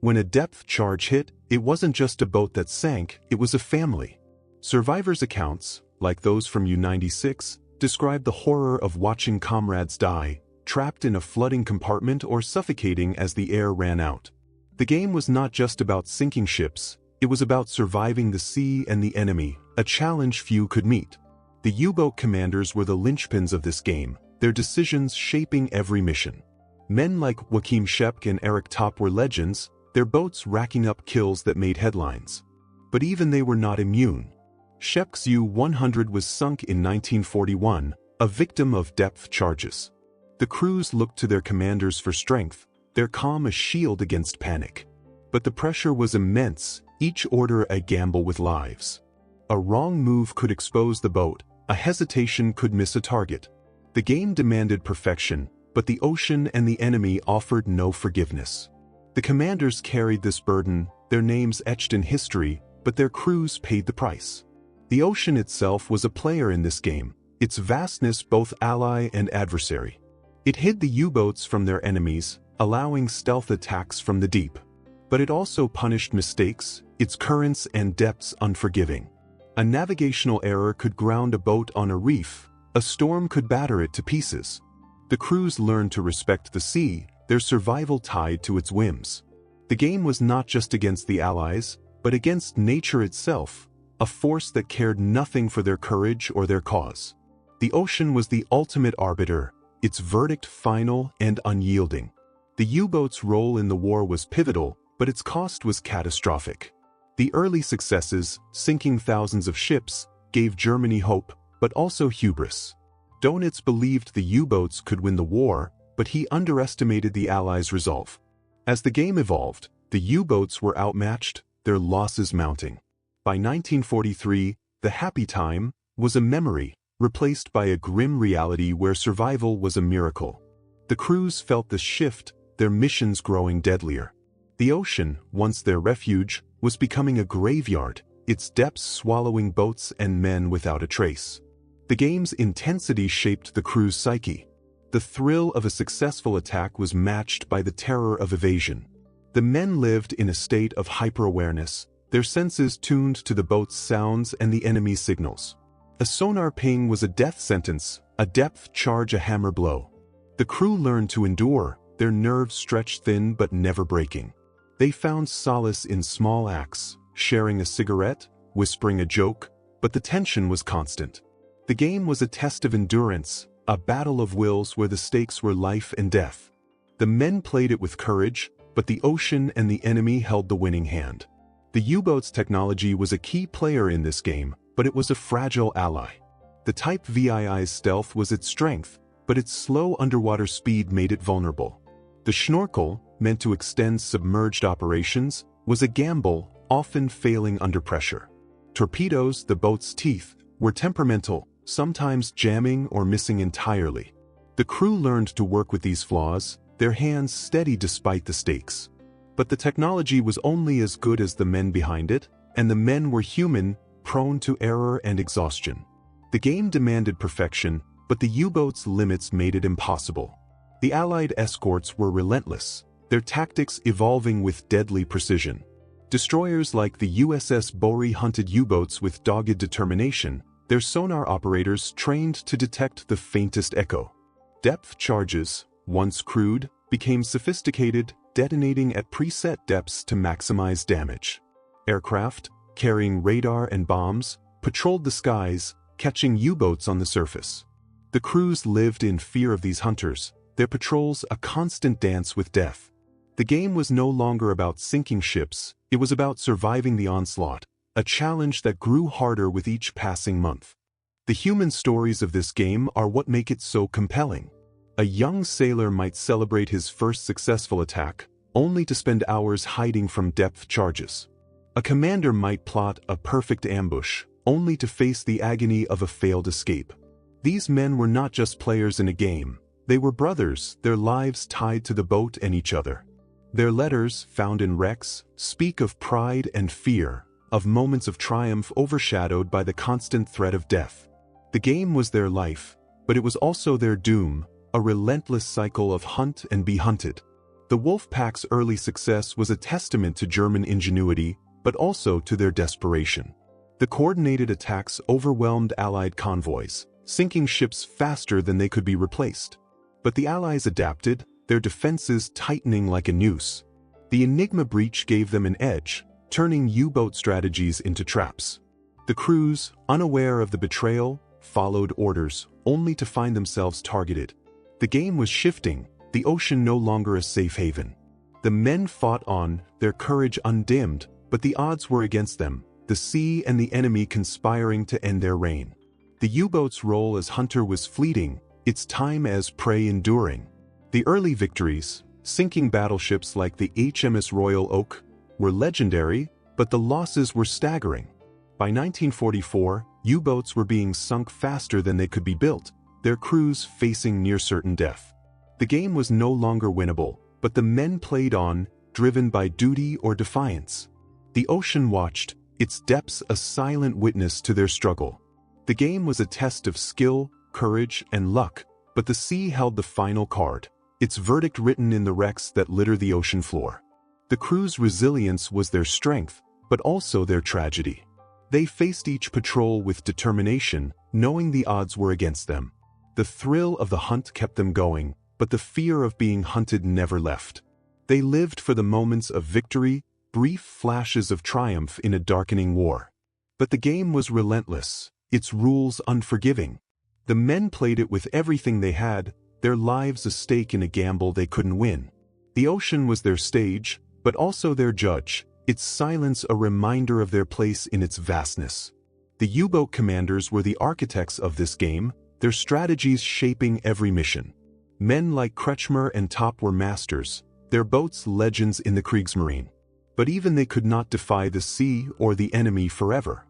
When a depth charge hit, it wasn't just a boat that sank, it was a family. Survivors' accounts, like those from U-96, describe the horror of watching comrades die, trapped in a flooding compartment or suffocating as the air ran out. The game was not just about sinking ships, it was about surviving the sea and the enemy, a challenge few could meet. The U-boat commanders were the linchpins of this game, their decisions shaping every mission. Men like Joachim Shepk and Eric Topp were legends, their boats racking up kills that made headlines. But even they were not immune. Shepk's U-100 was sunk in 1941, a victim of depth charges. The crews looked to their commanders for strength, their calm a shield against panic. But the pressure was immense, each order a gamble with lives. A wrong move could expose the boat, a hesitation could miss a target. The game demanded perfection, but the ocean and the enemy offered no forgiveness. The commanders carried this burden, their names etched in history, but their crews paid the price. The ocean itself was a player in this game, its vastness both ally and adversary. It hid the U-boats from their enemies, allowing stealth attacks from the deep. But it also punished mistakes, its currents and depths unforgiving. A navigational error could ground a boat on a reef, a storm could batter it to pieces. The crews learned to respect the sea, their survival tied to its whims. The game was not just against the Allies, but against nature itself, a force that cared nothing for their courage or their cause. The ocean was the ultimate arbiter, its verdict final and unyielding. The U-boat's role in the war was pivotal, but its cost was catastrophic. The early successes, sinking thousands of ships, gave Germany hope, but also hubris. Dönitz believed the U-boats could win the war, but he underestimated the Allies' resolve. As the game evolved, the U-boats were outmatched, their losses mounting. By 1943, the happy time was a memory, replaced by a grim reality where survival was a miracle. The crews felt the shift, their missions growing deadlier. The ocean, once their refuge, was becoming a graveyard, its depths swallowing boats and men without a trace. The game's intensity shaped the crew's psyche. The thrill of a successful attack was matched by the terror of evasion. The men lived in a state of hyper-awareness, their senses tuned to the boat's sounds and the enemy's signals. A sonar ping was a death sentence, a depth charge a hammer blow. The crew learned to endure, their nerves stretched thin but never breaking. They found solace in small acts, sharing a cigarette, whispering a joke, but the tension was constant. The game was a test of endurance, a battle of wills where the stakes were life and death. The men played it with courage, but the ocean and the enemy held the winning hand. The U-boat's technology was a key player in this game, but it was a fragile ally. The Type VII's stealth was its strength, but its slow underwater speed made it vulnerable. The Schnorkel, meant to extend submerged operations, was a gamble, often failing under pressure. Torpedoes, the boat's teeth, were temperamental, sometimes jamming or missing entirely. The crew learned to work with these flaws, their hands steady despite the stakes. But the technology was only as good as the men behind it, and the men were human, prone to error and exhaustion. The game demanded perfection, but the U-boat's limits made it impossible. The Allied escorts were relentless, their tactics evolving with deadly precision. Destroyers like the USS Bory hunted U-boats with dogged determination, their sonar operators trained to detect the faintest echo. Depth charges, once crude, became sophisticated, detonating at preset depths to maximize damage. Aircraft, carrying radar and bombs, patrolled the skies, catching U-boats on the surface. The crews lived in fear of these hunters, their patrols a constant dance with death. The game was no longer about sinking ships, it was about surviving the onslaught, a challenge that grew harder with each passing month. The human stories of this game are what make it so compelling. A young sailor might celebrate his first successful attack, only to spend hours hiding from depth charges. A commander might plot a perfect ambush, only to face the agony of a failed escape. These men were not just players in a game. They were brothers, their lives tied to the boat and each other. Their letters, found in wrecks, speak of pride and fear, of moments of triumph overshadowed by the constant threat of death. The game was their life, but it was also their doom, a relentless cycle of hunt and be hunted. The Wolfpack's early success was a testament to German ingenuity, but also to their desperation. The coordinated attacks overwhelmed Allied convoys, sinking ships faster than they could be replaced. But the Allies adapted, their defenses tightening like a noose. The Enigma breach gave them an edge, turning U-boat strategies into traps. The crews, unaware of the betrayal, followed orders, only to find themselves targeted. The game was shifting, the ocean no longer a safe haven. The men fought on, their courage undimmed, but the odds were against them, the sea and the enemy conspiring to end their reign. The U-boat's role as hunter was fleeting, its time as prey enduring. The early victories, sinking battleships like the HMS Royal Oak, were legendary, but the losses were staggering. By 1944, U-boats were being sunk faster than they could be built, their crews facing near-certain death. The game was no longer winnable, but the men played on, driven by duty or defiance. The ocean watched, its depths a silent witness to their struggle. The game was a test of skill, courage, and luck, but the sea held the final card, its verdict written in the wrecks that litter the ocean floor. The crew's resilience was their strength, but also their tragedy. They faced each patrol with determination, knowing the odds were against them. The thrill of the hunt kept them going, but the fear of being hunted never left. They lived for the moments of victory, brief flashes of triumph in a darkening war. But the game was relentless, its rules unforgiving. The men played it with everything they had, their lives a stake in a gamble they couldn't win. The ocean was their stage, but also their judge, its silence a reminder of their place in its vastness. The U-boat commanders were the architects of this game, their strategies shaping every mission. Men like Kretschmer and Top were masters, their boats legends in the Kriegsmarine. But even they could not defy the sea or the enemy forever.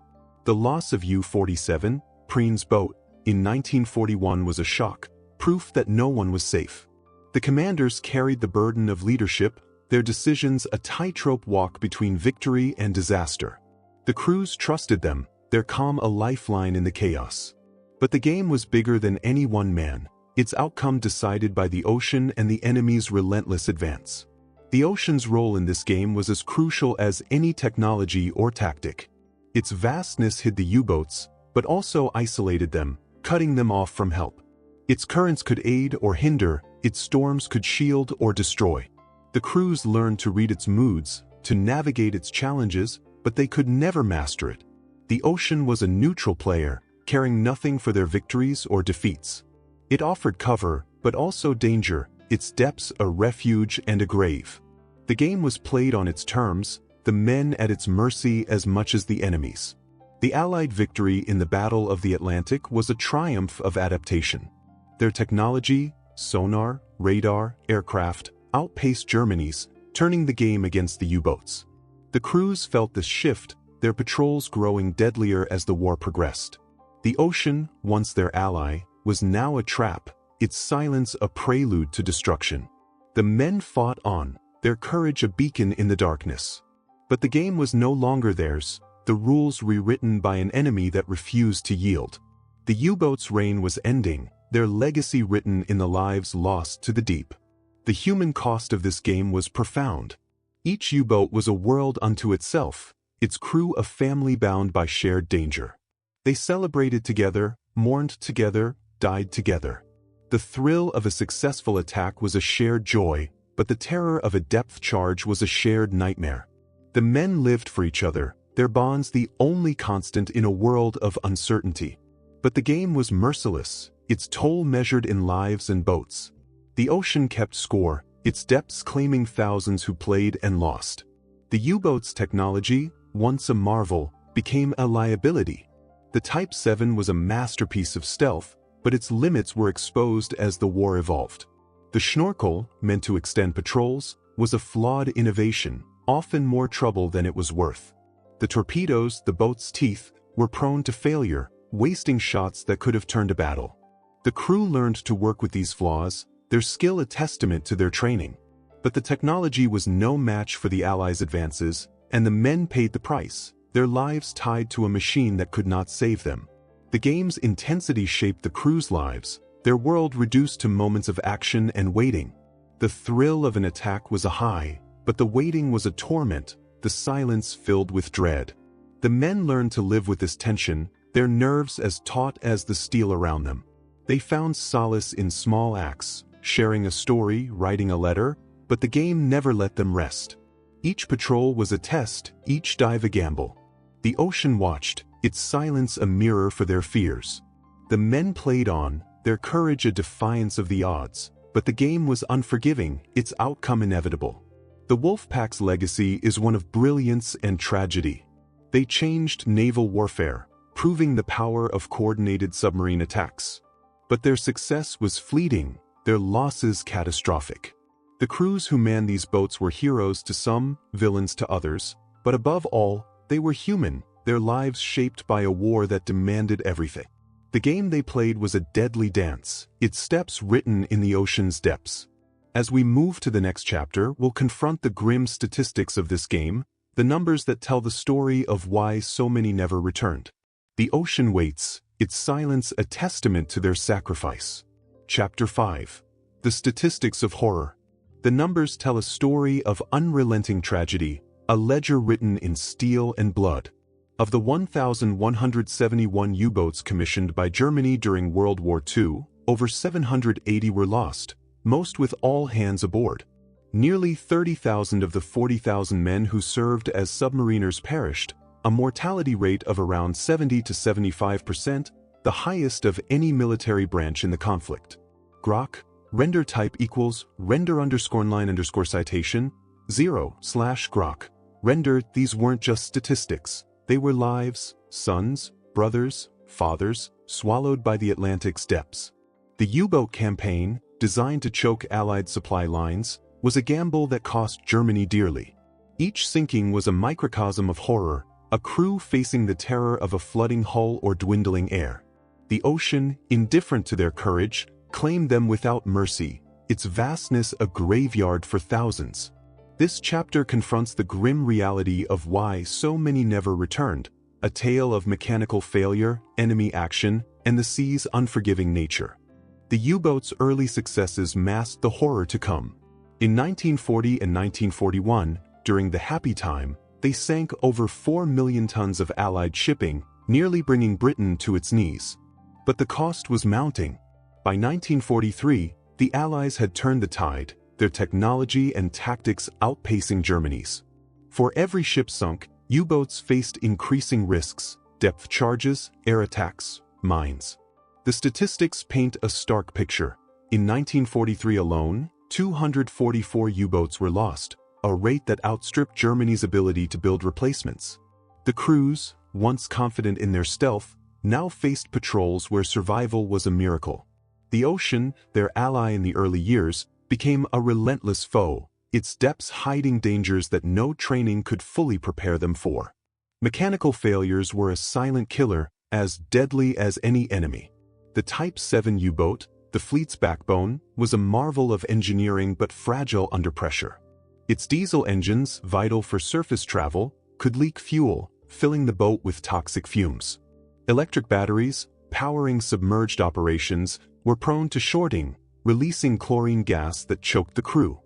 The loss of U-47, Preen's boat, in 1941 was a shock, proof that no one was safe. The commanders carried the burden of leadership, their decisions a tightrope walk between victory and disaster. The crews trusted them, their calm a lifeline in the chaos. But the game was bigger than any one man, its outcome decided by the ocean and the enemy's relentless advance. The ocean's role in this game was as crucial as any technology or tactic. Its vastness hid the U-boats, but also isolated them, cutting them off from help. Its currents could aid or hinder, its storms could shield or destroy. The crews learned to read its moods, to navigate its challenges, but they could never master it. The ocean was a neutral player, caring nothing for their victories or defeats. It offered cover, but also danger, its depths a refuge and a grave. The game was played on its terms, the men at its mercy as much as the enemies. The Allied victory in the Battle of the Atlantic was a triumph of adaptation. Their technology, sonar, radar, aircraft, outpaced Germany's, turning the game against the U-boats. The crews felt this shift, their patrols growing deadlier as the war progressed. The ocean, once their ally, was now a trap, its silence a prelude to destruction. The men fought on, their courage a beacon in the darkness. But the game was no longer theirs, the rules rewritten by an enemy that refused to yield. The U-boats' reign was ending, their legacy written in the lives lost to the deep. The human cost of this game was profound. Each U-boat was a world unto itself, its crew a family bound by shared danger. They celebrated together, mourned together, died together. The thrill of a successful attack was a shared joy, but the terror of a depth charge was a shared nightmare. The men lived for each other, their bonds the only constant in a world of uncertainty. But the game was merciless, its toll measured in lives and boats. The ocean kept score, its depths claiming thousands who played and lost. The U-boat's technology, once a marvel, became a liability. The Type 7 was a masterpiece of stealth, but its limits were exposed as the war evolved. The Schnorkel, meant to extend patrols, was a flawed innovation, often more trouble than it was worth. The torpedoes, the boat's teeth, were prone to failure, wasting shots that could have turned a battle. The crew learned to work with these flaws, their skill a testament to their training. But the technology was no match for the Allies' advances, and the men paid the price, their lives tied to a machine that could not save them. The game's intensity shaped the crew's lives, their world reduced to moments of action and waiting. The thrill of an attack was a high, but the waiting was a torment, the silence filled with dread. The men learned to live with this tension, their nerves as taut as the steel around them. They found solace in small acts, sharing a story, writing a letter, but the game never let them rest. Each patrol was a test, each dive a gamble. The ocean watched, its silence a mirror for their fears. The men played on, their courage a defiance of the odds, but the game was unforgiving, its outcome inevitable. The Wolfpack's legacy is one of brilliance and tragedy. They changed naval warfare, proving the power of coordinated submarine attacks. But their success was fleeting, their losses catastrophic. The crews who manned these boats were heroes to some, villains to others, but above all, they were human, their lives shaped by a war that demanded everything. The game they played was a deadly dance, its steps written in the ocean's depths. As we move to the next chapter, we'll confront the grim statistics of this game, the numbers that tell the story of why so many never returned. The ocean waits, its silence a testament to their sacrifice. Chapter 5. The Statistics of Horror. The numbers tell a story of unrelenting tragedy, a ledger written in steel and blood. Of the 1,171 U-boats commissioned by Germany during World War II, over 780 were lost, most with all hands aboard. Nearly 30,000 of the 40,000 men who served as submariners perished, a mortality rate of around 70 to 75%, the highest of any military branch in the conflict. Grok, render type equals render_line_citation 0/Grok. Render, these weren't just statistics. They were lives, sons, brothers, fathers, swallowed by the Atlantic's depths. The U-boat campaign, designed to choke Allied supply lines, was a gamble that cost Germany dearly. Each sinking was a microcosm of horror, a crew facing the terror of a flooding hull or dwindling air. The ocean, indifferent to their courage, claimed them without mercy, its vastness a graveyard for thousands. This chapter confronts the grim reality of why so many never returned, a tale of mechanical failure, enemy action, and the sea's unforgiving nature. The U-boat's early successes masked the horror to come. In 1940 and 1941, during the happy time, they sank over 4 million tons of Allied shipping, nearly bringing Britain to its knees. But the cost was mounting. By 1943, the Allies had turned the tide, their technology and tactics outpacing Germany's. For every ship sunk, U-boats faced increasing risks, depth charges, air attacks, mines. The statistics paint a stark picture. In 1943 alone, 244 U-boats were lost, a rate that outstripped Germany's ability to build replacements. The crews, once confident in their stealth, now faced patrols where survival was a miracle. The ocean, their ally in the early years, became a relentless foe, its depths hiding dangers that no training could fully prepare them for. Mechanical failures were a silent killer, as deadly as any enemy. The Type 7 U-boat, the fleet's backbone, was a marvel of engineering but fragile under pressure. Its diesel engines, vital for surface travel, could leak fuel, filling the boat with toxic fumes. Electric batteries, powering submerged operations, were prone to shorting, releasing chlorine gas that choked the crew.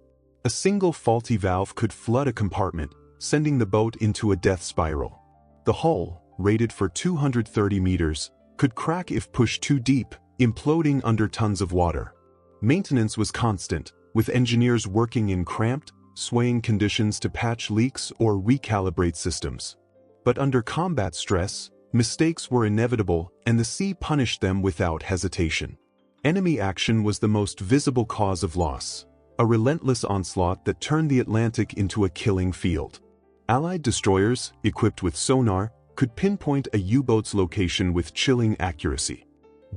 A single faulty valve could flood a compartment, sending the boat into a death spiral. The hull, rated for 230 meters, could crack if pushed too deep, imploding under tons of water. Maintenance was constant, with engineers working in cramped, swaying conditions to patch leaks or recalibrate systems. But under combat stress, mistakes were inevitable and the sea punished them without hesitation. Enemy action was the most visible cause of loss, a relentless onslaught that turned the Atlantic into a killing field. Allied destroyers, equipped with sonar, could pinpoint a U-boat's location with chilling accuracy.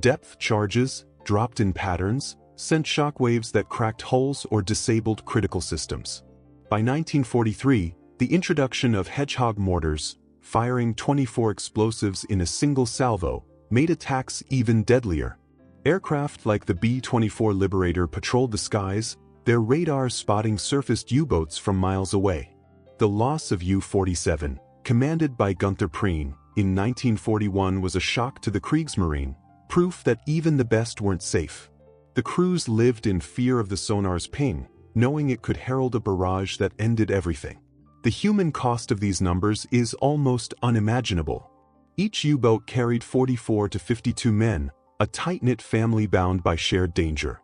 Depth charges, dropped in patterns, sent shockwaves that cracked hulls or disabled critical systems. By 1943, the introduction of Hedgehog mortars, firing 24 explosives in a single salvo, made attacks even deadlier. Aircraft like the B-24 Liberator patrolled the skies, their radars spotting surfaced U-boats from miles away. The loss of U-47, commanded by Gunther Prien, in 1941 was a shock to the Kriegsmarine, proof that even the best weren't safe. The crews lived in fear of the sonar's ping, knowing it could herald a barrage that ended everything. The human cost of these numbers is almost unimaginable. Each U-boat carried 44 to 52 men, a tight-knit family bound by shared danger.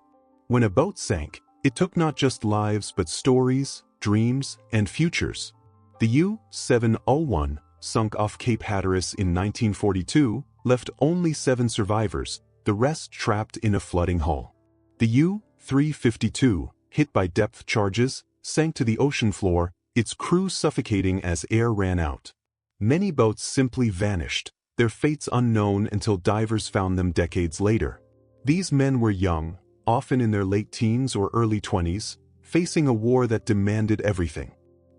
When a boat sank, it took not just lives but stories, dreams, and futures. The U-701, sunk off Cape Hatteras in 1942, left only 7 survivors, the rest trapped in a flooding hull. The U-352, hit by depth charges, sank to the ocean floor, its crew suffocating as air ran out. Many boats simply vanished, their fates unknown until divers found them decades later. These men were young, often in their late teens or early 20s, facing a war that demanded everything.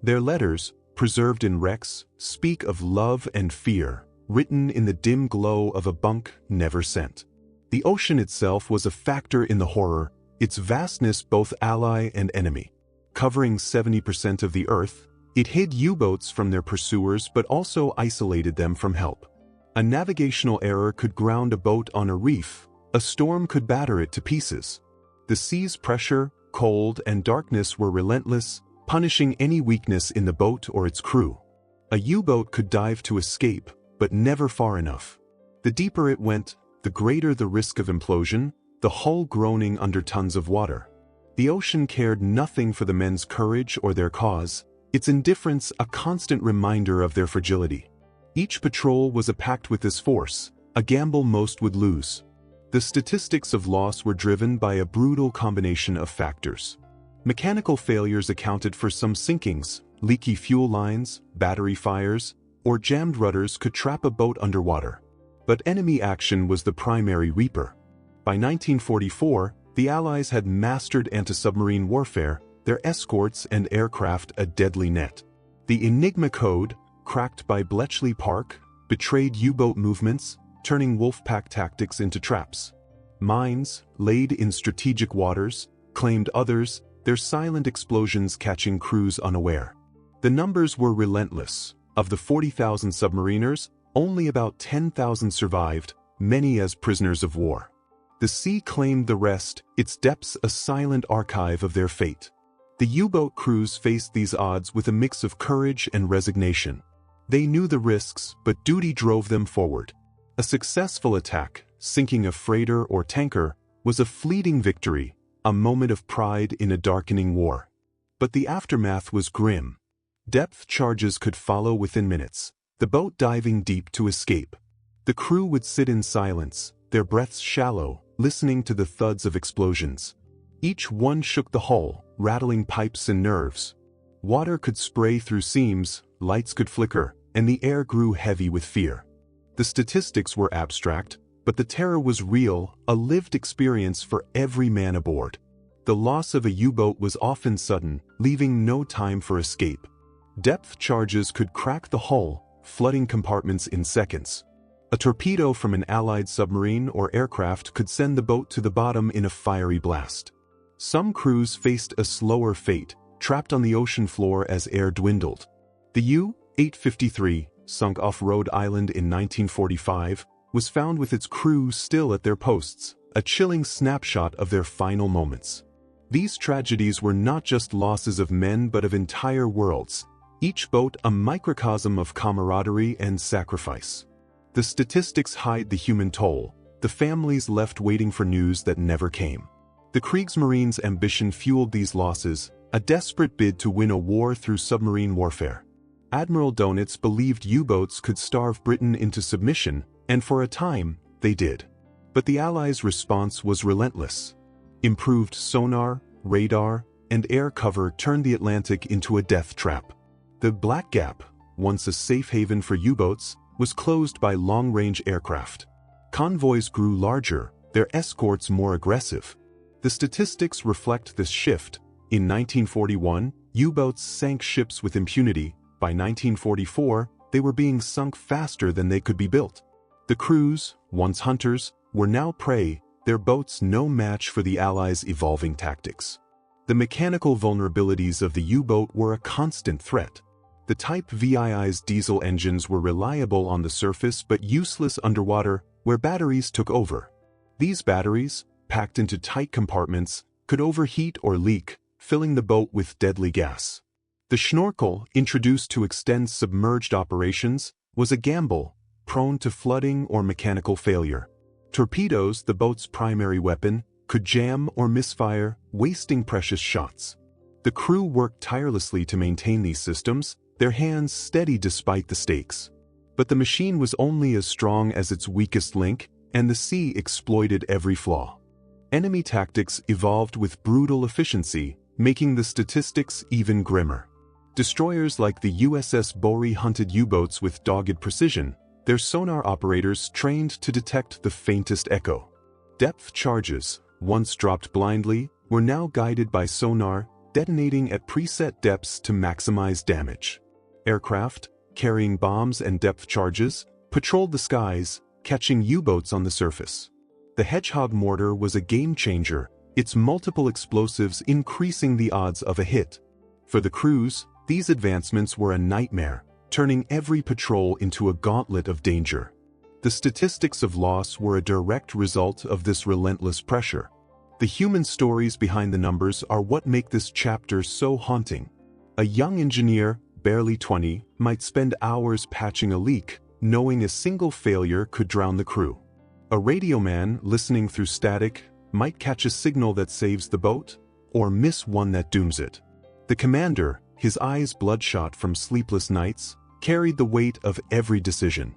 Their letters, preserved in wrecks, speak of love and fear, written in the dim glow of a bunk never sent. The ocean itself was a factor in the horror, its vastness both ally and enemy. Covering 70% of the Earth, it hid U-boats from their pursuers but also isolated them from help. A navigational error could ground a boat on a reef, a storm could batter it to pieces. The sea's pressure, cold, and darkness were relentless, punishing any weakness in the boat or its crew. A U-boat could dive to escape, but never far enough. The deeper it went, the greater the risk of implosion, the hull groaning under tons of water. The ocean cared nothing for the men's courage or their cause, its indifference a constant reminder of their fragility. Each patrol was a pact with this force, a gamble most would lose. The statistics of loss were driven by a brutal combination of factors. Mechanical failures accounted for some sinkings, leaky fuel lines, battery fires, or jammed rudders could trap a boat underwater. But enemy action was the primary reaper. By 1944, the Allies had mastered anti-submarine warfare, their escorts and aircraft a deadly net. The Enigma code, cracked by Bletchley Park, betrayed U-boat movements, turning wolfpack tactics into traps. Mines, laid in strategic waters, claimed others, their silent explosions catching crews unaware. The numbers were relentless. Of the 40,000 submariners, only about 10,000 survived, many as prisoners of war. The sea claimed the rest, its depths a silent archive of their fate. The U-boat crews faced these odds with a mix of courage and resignation. They knew the risks, but duty drove them forward. A successful attack, sinking a freighter or tanker, was a fleeting victory, a moment of pride in a darkening war. But the aftermath was grim. Depth charges could follow within minutes, the boat diving deep to escape. The crew would sit in silence, their breaths shallow, listening to the thuds of explosions. Each one shook the hull, rattling pipes and nerves. Water could spray through seams, lights could flicker, and the air grew heavy with fear. The statistics were abstract, but the terror was real, a lived experience for every man aboard. The loss of a U-boat was often sudden, leaving no time for escape. Depth charges could crack the hull, flooding compartments in seconds. A torpedo from an Allied submarine or aircraft could send the boat to the bottom in a fiery blast. Some crews faced a slower fate, trapped on the ocean floor as air dwindled. The U-853, sunk off Rhode Island in 1945, was found with its crew still at their posts, a chilling snapshot of their final moments. These tragedies were not just losses of men but of entire worlds, each boat a microcosm of camaraderie and sacrifice. The statistics hide the human toll, the families left waiting for news that never came. The Kriegsmarine's ambition fueled these losses, a desperate bid to win a war through submarine warfare. Admiral Donitz believed U-boats could starve Britain into submission, and for a time, they did. But the Allies' response was relentless. Improved sonar, radar, and air cover turned the Atlantic into a death trap. The Black Gap, once a safe haven for U-boats, was closed by long-range aircraft. Convoys grew larger, their escorts more aggressive. The statistics reflect this shift. In 1941, U-boats sank ships with impunity. By 1944, they were being sunk faster than they could be built. The crews, once hunters, were now prey, their boats no match for the Allies' evolving tactics. The mechanical vulnerabilities of the U-boat were a constant threat. The Type VII's diesel engines were reliable on the surface but useless underwater, where batteries took over. These batteries, packed into tight compartments, could overheat or leak, filling the boat with deadly gas. The schnorkel, introduced to extend submerged operations, was a gamble, prone to flooding or mechanical failure. Torpedoes, the boat's primary weapon, could jam or misfire, wasting precious shots. The crew worked tirelessly to maintain these systems, their hands steady despite the stakes. But the machine was only as strong as its weakest link, and the sea exploited every flaw. Enemy tactics evolved with brutal efficiency, making the statistics even grimmer. Destroyers like the USS Bory hunted U-boats with dogged precision, their sonar operators trained to detect the faintest echo. Depth charges, once dropped blindly, were now guided by sonar, detonating at preset depths to maximize damage. Aircraft, carrying bombs and depth charges, patrolled the skies, catching U-boats on the surface. The Hedgehog mortar was a game-changer, its multiple explosives increasing the odds of a hit. For the crews, these advancements were a nightmare, turning every patrol into a gauntlet of danger. The statistics of loss were a direct result of this relentless pressure. The human stories behind the numbers are what make this chapter so haunting. A young engineer, barely 20, might spend hours patching a leak, knowing a single failure could drown the crew. A radio man, listening through static, might catch a signal that saves the boat, or miss one that dooms it. The commander, his eyes bloodshot from sleepless nights, carried the weight of every decision.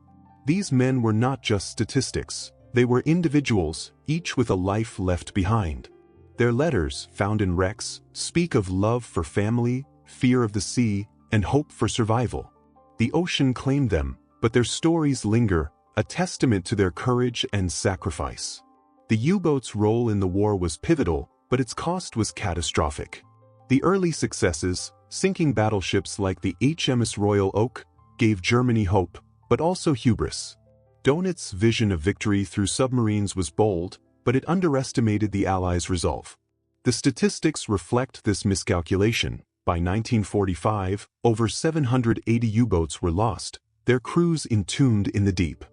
These men were not just statistics, they were individuals, each with a life left behind. Their letters, found in wrecks, speak of love for family, fear of the sea, and hope for survival. The ocean claimed them, but their stories linger, a testament to their courage and sacrifice. The U-boat's role in the war was pivotal, but its cost was catastrophic. The early successes, sinking battleships like the HMS Royal Oak, gave Germany hope, but also hubris. Donit's vision of victory through submarines was bold, but it underestimated the Allies' resolve. The statistics reflect this miscalculation. By 1945, over 780 U-boats were lost, their crews entombed in the deep.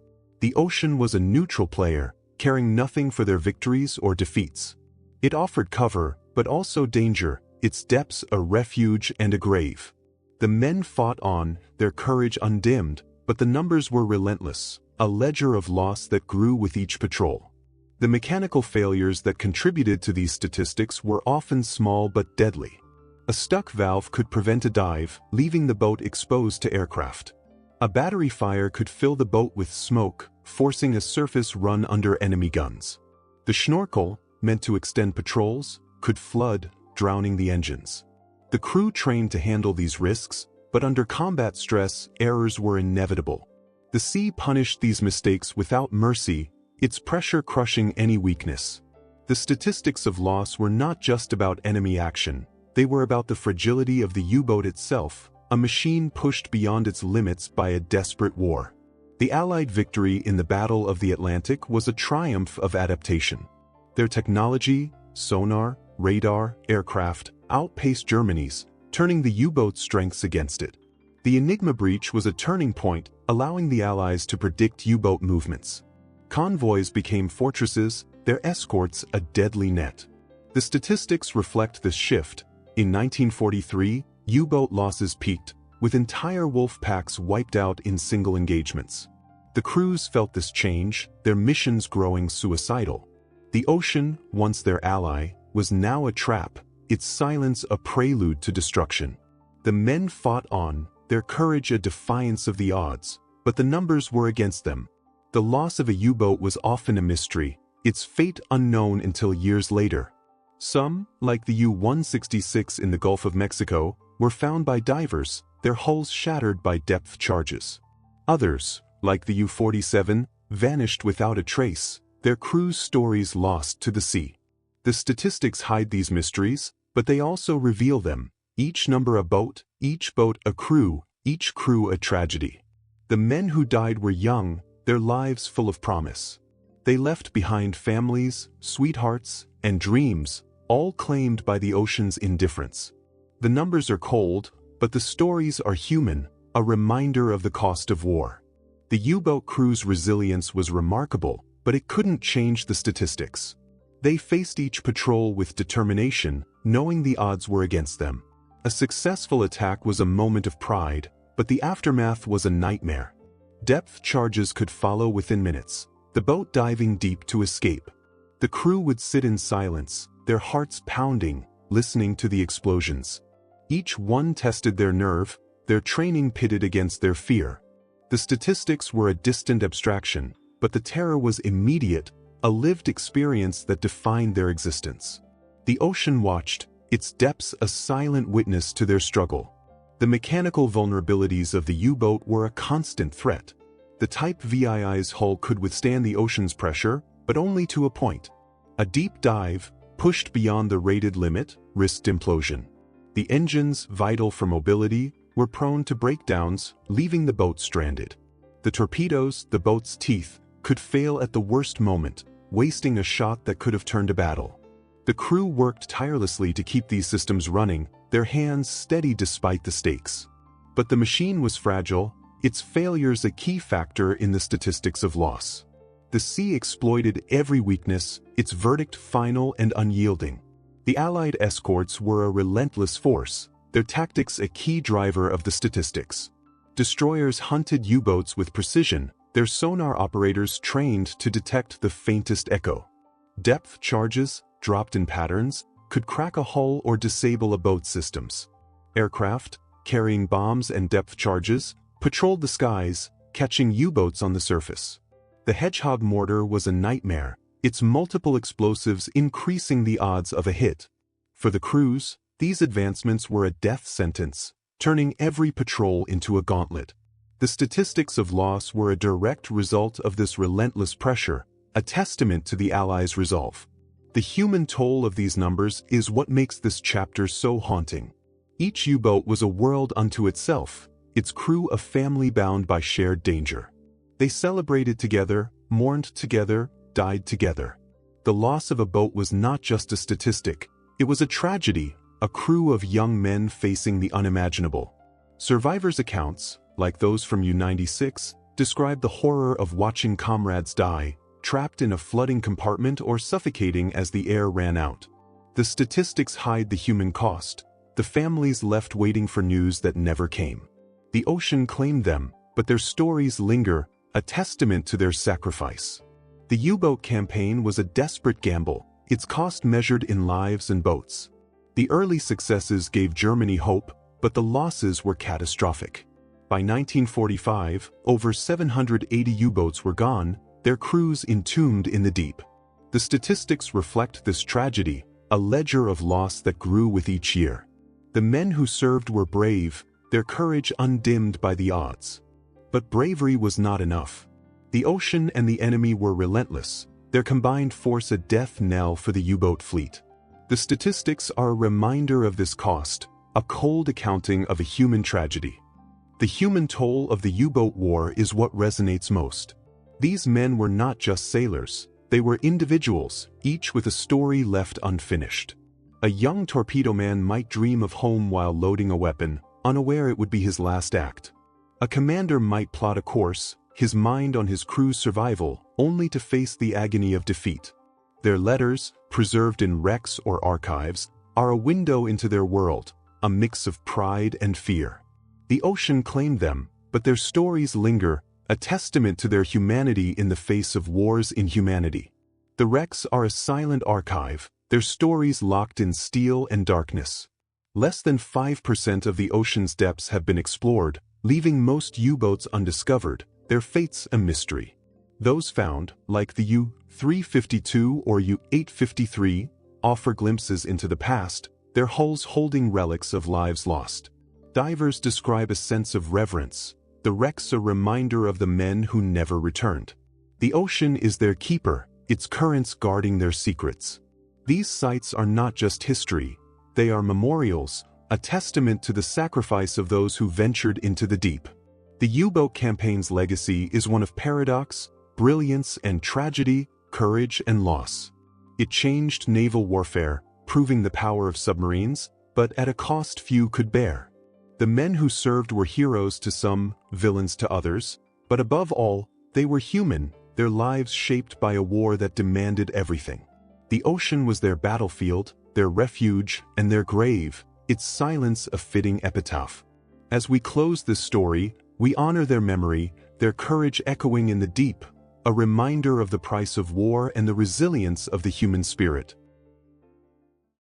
The ocean was a neutral player, caring nothing for their victories or defeats. It offered cover, but also danger, its depths a refuge and a grave. The men fought on, their courage undimmed, but the numbers were relentless, a ledger of loss that grew with each patrol. The mechanical failures that contributed to these statistics were often small but deadly. A stuck valve could prevent a dive, leaving the boat exposed to aircraft. A battery fire could fill the boat with smoke, forcing a surface run under enemy guns. The schnorkel, meant to extend patrols, could flood, drowning the engines. The crew trained to handle these risks, but under combat stress, errors were inevitable. The sea punished these mistakes without mercy, its pressure crushing any weakness. The statistics of loss were not just about enemy action. They were about the fragility of the U-boat itself, a machine pushed beyond its limits by a desperate war. The Allied victory in the Battle of the Atlantic was a triumph of adaptation. Their technology, sonar, radar, aircraft, outpaced Germany's, turning the U-boat's strengths against it. The Enigma breach was a turning point, allowing the Allies to predict U-boat movements. Convoys became fortresses, their escorts a deadly net. The statistics reflect this shift. In 1943, U-boat losses peaked, with entire wolf packs wiped out in single engagements. The crews felt this change, their missions growing suicidal. The ocean, once their ally, was now a trap, its silence a prelude to destruction. The men fought on, their courage a defiance of the odds, but the numbers were against them. The loss of a U-boat was often a mystery, its fate unknown until years later. Some, like the U-166 in the Gulf of Mexico, were found by divers, their hulls shattered by depth charges. Others, like the U-47, vanished without a trace, their crew's stories lost to the sea. The statistics hide these mysteries, but they also reveal them. Each number a boat, each boat a crew, each crew a tragedy. The men who died were young, their lives full of promise. They left behind families, sweethearts, and dreams, all claimed by the ocean's indifference. The numbers are cold, but the stories are human, a reminder of the cost of war. The U-boat crew's resilience was remarkable, but it couldn't change the statistics. They faced each patrol with determination, knowing the odds were against them. A successful attack was a moment of pride, but the aftermath was a nightmare. Depth charges could follow within minutes, the boat diving deep to escape. The crew would sit in silence, their hearts pounding, listening to the explosions. Each one tested their nerve, their training pitted against their fear. The statistics were a distant abstraction, but the terror was immediate, a lived experience that defined their existence. The ocean watched, its depths a silent witness to their struggle. The mechanical vulnerabilities of the U-boat were a constant threat. The Type VII's hull could withstand the ocean's pressure, but only to a point. A deep dive, pushed beyond the rated limit, risked implosion. The engines, vital for mobility, were prone to breakdowns, leaving the boat stranded. The torpedoes, the boat's teeth, could fail at the worst moment, wasting a shot that could have turned a battle. The crew worked tirelessly to keep these systems running, their hands steady despite the stakes. But the machine was fragile, its failures a key factor in the statistics of loss. The sea exploited every weakness, its verdict final and unyielding. The Allied escorts were a relentless force, their tactics a key driver of the statistics. Destroyers hunted U-boats with precision, their sonar operators trained to detect the faintest echo. Depth charges, dropped in patterns, could crack a hull or disable a boat's systems. Aircraft, carrying bombs and depth charges, patrolled the skies, catching U-boats on the surface. The Hedgehog mortar was a nightmare, its multiple explosives increasing the odds of a hit. For the crews, these advancements were a death sentence, turning every patrol into a gauntlet. The statistics of loss were a direct result of this relentless pressure, a testament to the Allies' resolve. The human toll of these numbers is what makes this chapter so haunting. Each U-boat was a world unto itself, its crew a family bound by shared danger. They celebrated together, mourned together, died together. The loss of a boat was not just a statistic, it was a tragedy, a crew of young men facing the unimaginable. Survivors' accounts, like those from U-96, describe the horror of watching comrades die, trapped in a flooding compartment or suffocating as the air ran out. The statistics hide the human cost, the families left waiting for news that never came. The ocean claimed them, but their stories linger, a testament to their sacrifice. The U-boat campaign was a desperate gamble, its cost measured in lives and boats. The early successes gave Germany hope, but the losses were catastrophic. By 1945, over 780 U-boats were gone, their crews entombed in the deep. The statistics reflect this tragedy, a ledger of loss that grew with each year. The men who served were brave, their courage undimmed by the odds. But bravery was not enough. The ocean and the enemy were relentless, their combined force a death knell for the U-boat fleet. The statistics are a reminder of this cost, a cold accounting of a human tragedy. The human toll of the U-boat war is what resonates most. These men were not just sailors, they were individuals, each with a story left unfinished. A young torpedo man might dream of home while loading a weapon, unaware it would be his last act. A commander might plot a course, his mind on his crew's survival, only to face the agony of defeat. Their letters, preserved in wrecks or archives, are a window into their world, a mix of pride and fear. The ocean claimed them, but their stories linger, a testament to their humanity in the face of war's inhumanity. The wrecks are a silent archive, their stories locked in steel and darkness. Less than 5% of the ocean's depths have been explored, leaving most U-boats undiscovered, their fates a mystery. Those found, like the U-352 or U-853, offer glimpses into the past, their hulls holding relics of lives lost. Divers describe a sense of reverence, the wrecks a reminder of the men who never returned. The ocean is their keeper, its currents guarding their secrets. These sites are not just history, they are memorials, a testament to the sacrifice of those who ventured into the deep. The U-boat campaign's legacy is one of paradox, brilliance and tragedy, courage and loss. It changed naval warfare, proving the power of submarines, but at a cost few could bear. The men who served were heroes to some, villains to others, but above all, they were human, their lives shaped by a war that demanded everything. The ocean was their battlefield, their refuge, and their grave, its silence a fitting epitaph. As we close this story, we honor their memory, their courage echoing in the deep, a reminder of the price of war and the resilience of the human spirit.